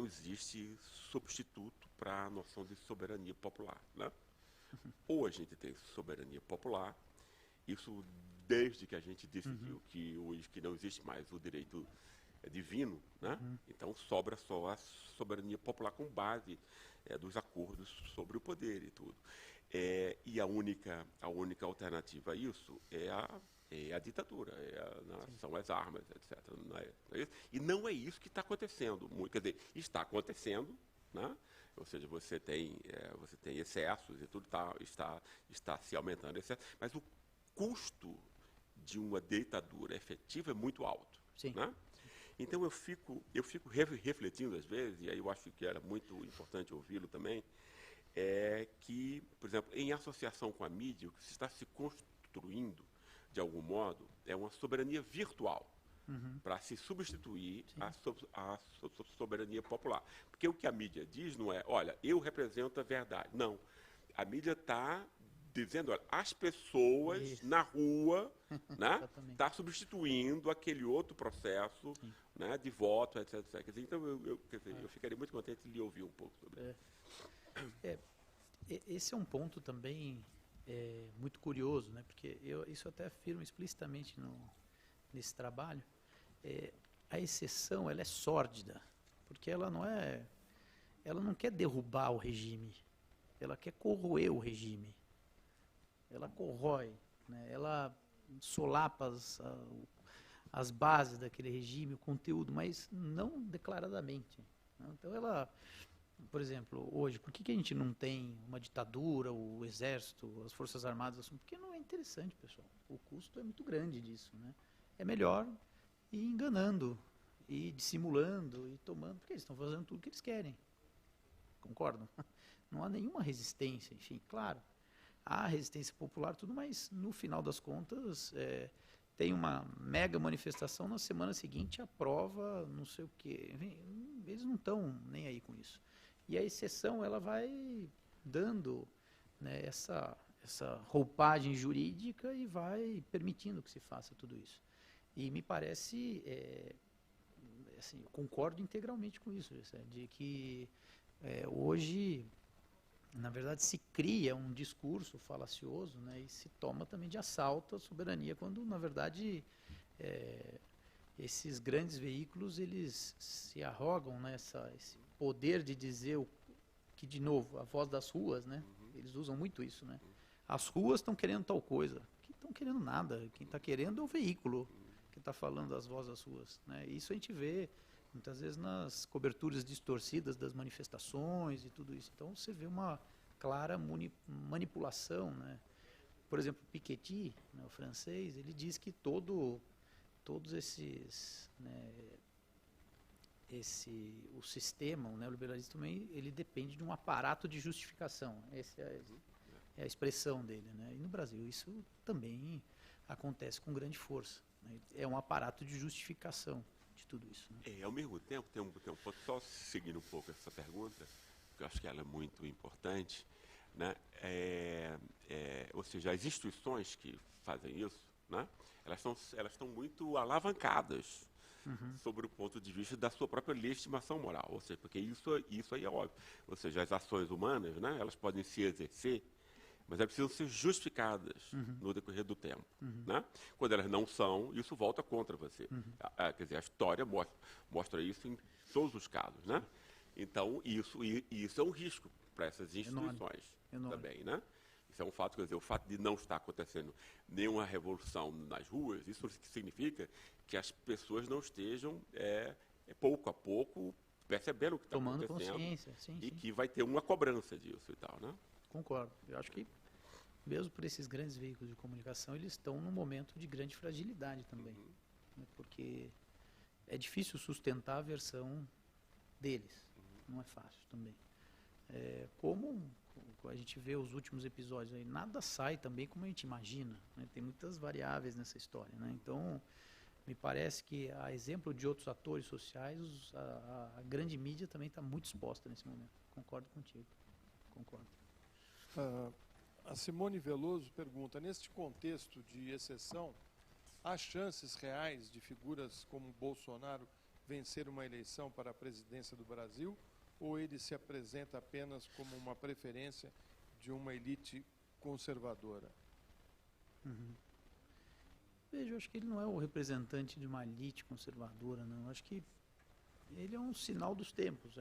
Speaker 3: existe substituto para a noção de soberania popular. Né? Ou a gente tem soberania popular, isso desde que a gente decidiu que hoje que não existe mais o direito divino, né? Então sobra só a soberania popular com base dos acordos sobre o poder e tudo. E a única alternativa a isso é a ditadura, são as armas, etc. Não é isso? E não é isso que está acontecendo. Quer dizer, está acontecendo, né? Ou seja, você tem excessos e tudo está se aumentando, mas o custo de uma ditadura efetiva é muito alto.
Speaker 2: Sim.
Speaker 3: Né? Então eu fico refletindo às vezes, e aí eu acho que era muito importante ouvi-lo também, que, por exemplo, em associação com a mídia, o que se está se construindo, de algum modo, é uma soberania virtual, para se substituir a soberania popular. Porque o que a mídia diz não é, olha, eu represento a verdade. Não. A mídia está dizendo, olha, as pessoas na rua né, tá substituindo aquele outro processo né, de voto, etc. etc. Então, eu ficaria muito contente de lhe ouvir um pouco sobre isso.
Speaker 2: Esse é um ponto também muito curioso, né, porque isso até afirmo explicitamente nesse trabalho. A exceção ela é sórdida, porque ela não quer derrubar o regime, ela quer corroer o regime. Ela corrói, né? Ela solapa as bases daquele regime, o conteúdo, mas não declaradamente. Né? Então ela, por exemplo, hoje, por que a gente não tem uma ditadura, o exército, as forças armadas? Porque não é interessante, pessoal. O custo é muito grande disso. Né? É melhor ir enganando, ir dissimulando, ir tomando, porque eles estão fazendo tudo o que eles querem. Concordam? Não há nenhuma resistência, enfim, claro, há resistência popular, tudo, mas no final das contas tem uma mega manifestação, na semana seguinte aprova não sei o quê. Enfim, eles não estão nem aí com isso. E a exceção, ela vai dando, né, essa roupagem jurídica e vai permitindo que se faça tudo isso. E me parece, assim, eu concordo integralmente com isso, de que hoje, na verdade, se cria um discurso falacioso, né, e se toma também de assalto a soberania, quando, na verdade, esses grandes veículos, eles se arrogam, né, esse poder de dizer que, de novo, a voz das ruas, né, eles usam muito isso, né. As ruas estão querendo tal coisa. Quem estão querendo nada. Quem está querendo é o veículo que está falando das vozes das ruas, né. Isso a gente vê muitas vezes nas coberturas distorcidas das manifestações e tudo isso. Então você vê uma clara manipulação, né. Por exemplo, Piketty, né, o francês, ele diz que todos esses, né, o sistema, o neoliberalismo também, ele depende de um aparato de justificação. Essa é a expressão dele, né. E no Brasil isso também acontece com grande força, né. É um aparato de justificação de tudo isso, né.
Speaker 3: Ao mesmo tempo, tem um ponto, só seguindo um pouco essa pergunta, porque eu acho que ela é muito importante, né? Ou seja, as instituições que fazem isso, né, elas estão muito alavancadas sobre o ponto de vista da sua própria legitimação moral, ou seja, porque isso aí é óbvio. Ou seja, as ações humanas, né, elas podem se exercer, mas elas precisam ser justificadas no decorrer do tempo. Né? Quando elas não são, isso volta contra você. Quer dizer, a história mostra isso em todos os casos. Né? Então, isso é um risco para essas instituições também. Né? Isso é um fato, quer dizer, o fato de não estar acontecendo nenhuma revolução nas ruas, isso significa que as pessoas não estejam, pouco a pouco, percebendo o que está acontecendo.
Speaker 2: Tomando consciência, sim,
Speaker 3: e
Speaker 2: sim.
Speaker 3: que vai ter uma cobrança disso e tal, né?
Speaker 2: Concordo. Eu acho que, mesmo por esses grandes veículos de comunicação, eles estão num momento de grande fragilidade também. Né? Porque é difícil sustentar a versão deles. Não é fácil também. Como a gente vê os últimos episódios aí, nada sai também como a gente imagina. Né? Tem muitas variáveis nessa história. Né? Então, me parece que, a exemplo de outros atores sociais, a grande mídia também está muito exposta nesse momento. Concordo contigo. Concordo.
Speaker 1: A Simone Veloso pergunta, neste contexto de exceção, há chances reais de figuras como Bolsonaro vencer uma eleição para a presidência do Brasil, ou ele se apresenta apenas como uma preferência de uma elite conservadora?
Speaker 2: Veja, eu acho que ele não é o representante de uma elite conservadora, não. Eu acho que ele é um sinal dos tempos.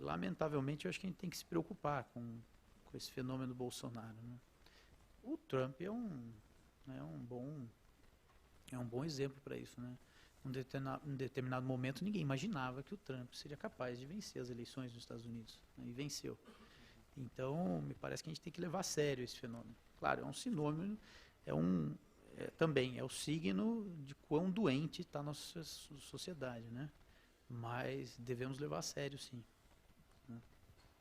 Speaker 2: Lamentavelmente, eu acho que a gente tem que se preocupar com esse fenômeno Bolsonaro. Né? O Trump é um bom exemplo para isso. Né? Em determinado momento, ninguém imaginava que o Trump seria capaz de vencer as eleições nos Estados Unidos. Né? E venceu. Então, me parece que a gente tem que levar a sério esse fenômeno. Claro, é um sinônimo, também é o signo de quão doente está a nossa sociedade. Né? Mas devemos levar a sério, sim.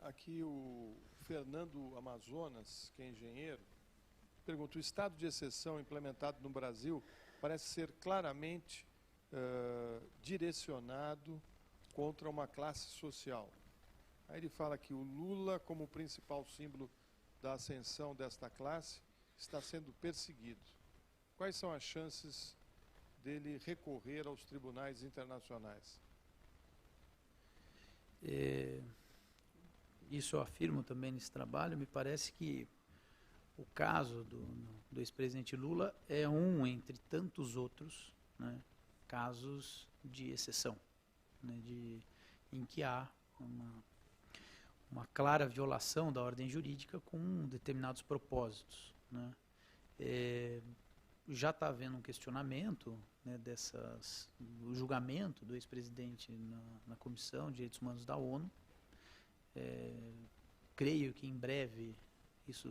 Speaker 1: Aqui o Fernando Amazonas, que é engenheiro, pergunta, o estado de exceção implementado no Brasil parece ser claramente direcionado contra uma classe social. Aí ele fala que o Lula, como principal símbolo da ascensão desta classe, está sendo perseguido. Quais são as chances dele recorrer aos tribunais internacionais?
Speaker 2: Isso eu afirmo também nesse trabalho. Me parece que o caso do ex-presidente Lula é um entre tantos outros, né, casos de exceção, né, em que há uma clara violação da ordem jurídica com determinados propósitos. Né. Já está havendo um questionamento, né, do julgamento do ex-presidente na Comissão de Direitos Humanos da ONU. Creio que em breve isso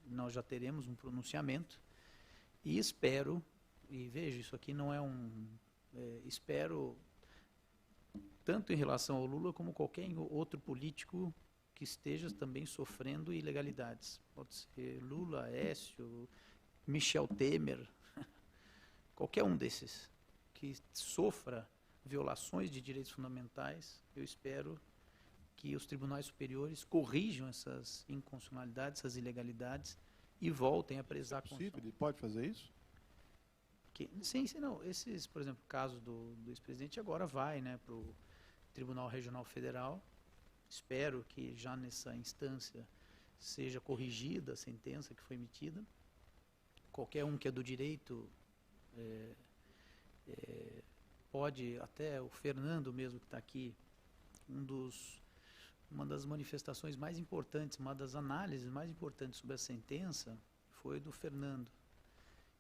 Speaker 2: nós já teremos um pronunciamento e espero, e veja, isso aqui não é espero, tanto em relação ao Lula como qualquer outro político que esteja também sofrendo ilegalidades. Pode ser Lula, Aécio, Michel Temer, qualquer um desses que sofra violações de direitos fundamentais, eu espero que os tribunais superiores corrijam essas inconstitucionalidades, essas ilegalidades e voltem a prezar a Constituição.
Speaker 1: Ele pode fazer isso?
Speaker 2: Sim, não. Esses, por exemplo, o caso do ex-presidente agora vai, né, para o Tribunal Regional Federal. Espero que já nessa instância seja corrigida a sentença que foi emitida. Qualquer um que é do direito pode, até o Fernando mesmo que está aqui, uma das manifestações mais importantes, uma das análises mais importantes sobre a sentença foi do Fernando,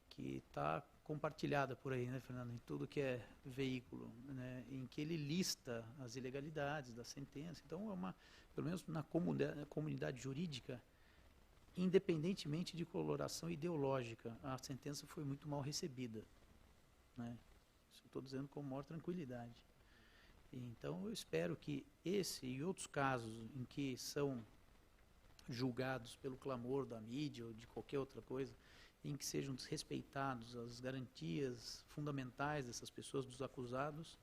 Speaker 2: que está compartilhada por aí, né, Fernando, em tudo que é veículo, né, em que ele lista as ilegalidades da sentença. Então, pelo menos na comunidade jurídica, independentemente de coloração ideológica, a sentença foi muito mal recebida, né? Isso eu estou dizendo com maior tranquilidade. Então, eu espero que esse e outros casos em que são julgados pelo clamor da mídia ou de qualquer outra coisa, em que sejam desrespeitados as garantias fundamentais dessas pessoas, dos acusados,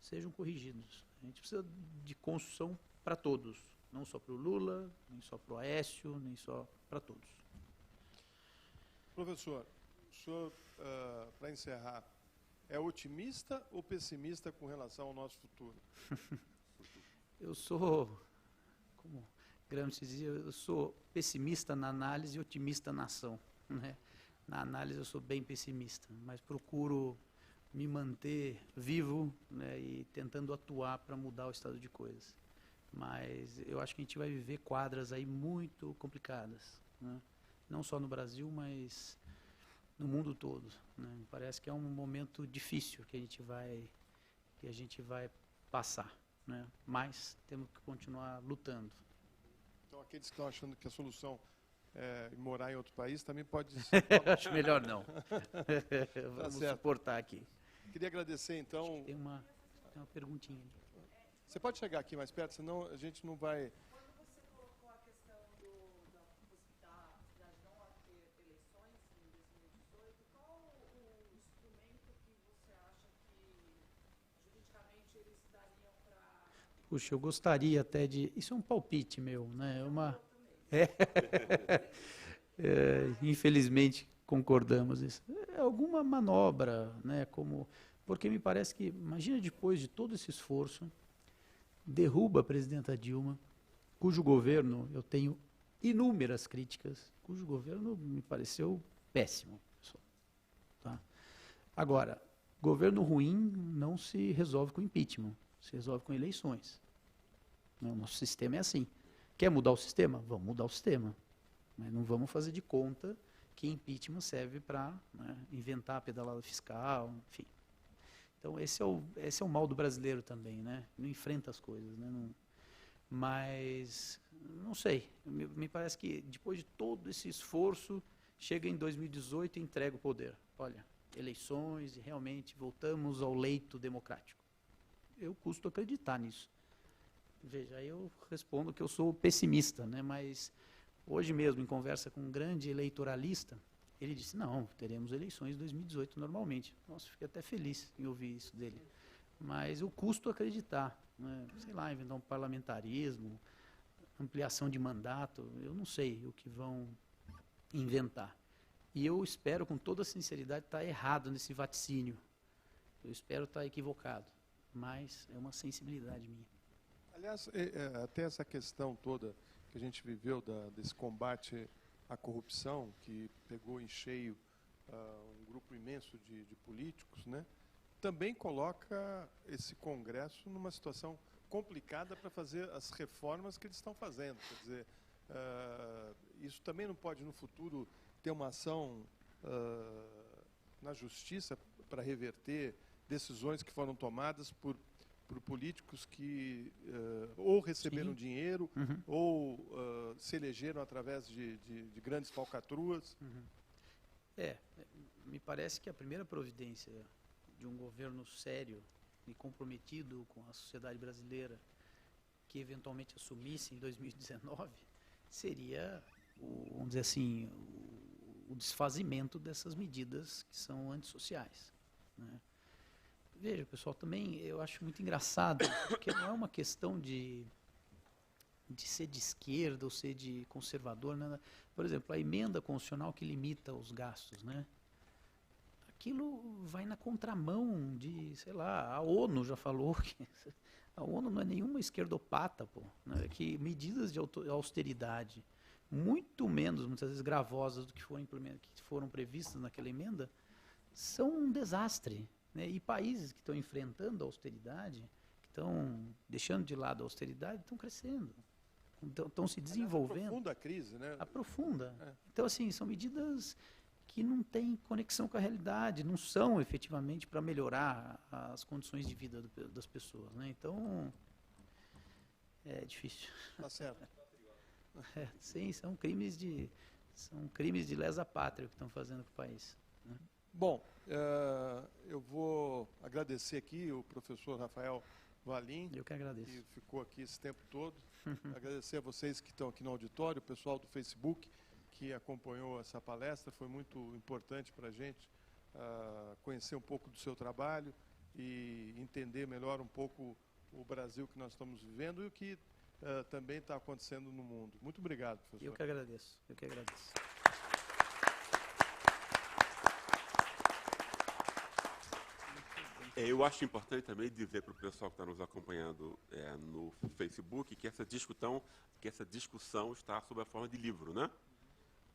Speaker 2: sejam corrigidos. A gente precisa de construção para todos, não só para o Lula, nem só para o Aécio, nem só para todos.
Speaker 1: Professor, o senhor, para encerrar, é otimista ou pessimista com relação ao nosso futuro?
Speaker 2: Eu sou, como Gramsci dizia, eu sou pessimista na análise e otimista na ação, né? Na análise eu sou bem pessimista, mas procuro me manter vivo, né, e tentando atuar para mudar o estado de coisas. Mas eu acho que a gente vai viver quadras aí muito complicadas, né? Não só no Brasil, mas no mundo todo, né? Parece que é um momento difícil que a gente vai passar, né? Mas temos que continuar lutando.
Speaker 1: Então, aqueles que estão achando que a solução é morar em outro país também pode ser.
Speaker 2: Acho melhor não. Vamos suportar aqui.
Speaker 1: Queria agradecer, então.
Speaker 2: Tem uma perguntinha ali.
Speaker 1: Você pode chegar aqui mais perto, senão a gente não vai.
Speaker 4: Quando você colocou a questão da possibilidade de não haver eleições em 2018, qual o instrumento que você acha que juridicamente eles dariam para...
Speaker 2: Puxa, eu gostaria até de... Isso é um palpite meu, né? Infelizmente concordamos isso. É alguma manobra, né? Porque me parece que, imagina depois de todo esse esforço, derruba a presidenta Dilma, cujo governo eu tenho inúmeras críticas, cujo governo me pareceu péssimo. Tá? Agora, governo ruim não se resolve com impeachment, se resolve com eleições. O nosso sistema é assim. Quer mudar o sistema? Vamos mudar o sistema. Mas não vamos fazer de conta que impeachment serve para, né, inventar a pedalada fiscal, enfim. Então, esse é o mal do brasileiro também, né? Não enfrenta as coisas, né? Mas, não sei, me parece que depois de todo esse esforço, chega em 2018 e entrega o poder. Olha, eleições e realmente voltamos ao leito democrático. Eu custo acreditar nisso. Veja, aí eu respondo que eu sou pessimista, né? Mas hoje mesmo, em conversa com um grande eleitoralista, ele disse, não, teremos eleições em 2018 normalmente. Nossa, fiquei até feliz em ouvir isso dele. Mas eu custo acreditar, né? Sei lá, inventar um parlamentarismo, ampliação de mandato, eu não sei o que vão inventar. E eu espero, com toda sinceridade, estar errado nesse vaticínio. Eu espero estar equivocado, mas é uma sensibilidade minha.
Speaker 1: Aliás, até essa questão toda que a gente viveu desse combate à corrupção, que pegou em cheio um grupo imenso de políticos, né, também coloca esse Congresso numa situação complicada para fazer as reformas que eles estão fazendo. Quer dizer, isso também não pode, no futuro, ter uma ação na justiça para reverter decisões que foram tomadas por políticos que ou receberam dinheiro, ou se elegeram através de grandes falcatruas.
Speaker 2: Me parece que a primeira providência de um governo sério e comprometido com a sociedade brasileira que eventualmente assumisse em 2019 seria, vamos dizer assim, o desfazimento dessas medidas que são antissociais, né? Veja, pessoal, também eu acho muito engraçado, porque não é uma questão de ser de esquerda ou ser de conservador, né? Por exemplo, a emenda constitucional que limita os gastos, né? Aquilo vai na contramão de, sei lá, a ONU já falou que a ONU não é nenhuma esquerdopata, pô, né? Que medidas de austeridade muito menos, muitas vezes gravosas do que foram previstas naquela emenda, são um desastre, né? E países que estão enfrentando a austeridade, que estão deixando de lado a austeridade, estão crescendo, estão se desenvolvendo.
Speaker 1: Aprofunda a crise, né?
Speaker 2: Aprofunda. Então, assim, são medidas que não têm conexão com a realidade, não são efetivamente para melhorar as condições de vida das pessoas, né? Então, é difícil.
Speaker 1: Tá certo.
Speaker 2: Sim, são crimes de lesa pátria que estão fazendo com o país, né?
Speaker 1: Bom, eu vou agradecer aqui o professor Rafael Valim.
Speaker 2: Eu que agradeço.
Speaker 1: Que ficou aqui esse tempo todo. Agradecer a vocês que estão aqui no auditório, o pessoal do Facebook que acompanhou essa palestra. Foi muito importante para a gente conhecer um pouco do seu trabalho e entender melhor um pouco o Brasil que nós estamos vivendo e o que também está acontecendo no mundo. Muito obrigado, professor.
Speaker 2: Eu que agradeço. Eu que agradeço.
Speaker 3: Eu acho importante também dizer para o pessoal que está nos acompanhando no Facebook que essa discussão está sob a forma de livro, né?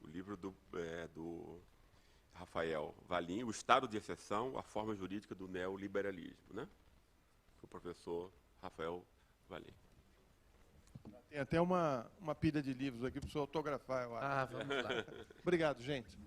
Speaker 3: O livro do Rafael Valim, O Estado de Exceção, a Forma Jurídica do Neoliberalismo, né? O professor Rafael Valim.
Speaker 1: Tem até uma pilha de livros aqui para o senhor autografar, eu acho.
Speaker 2: Vamos lá.
Speaker 1: Obrigado, gente.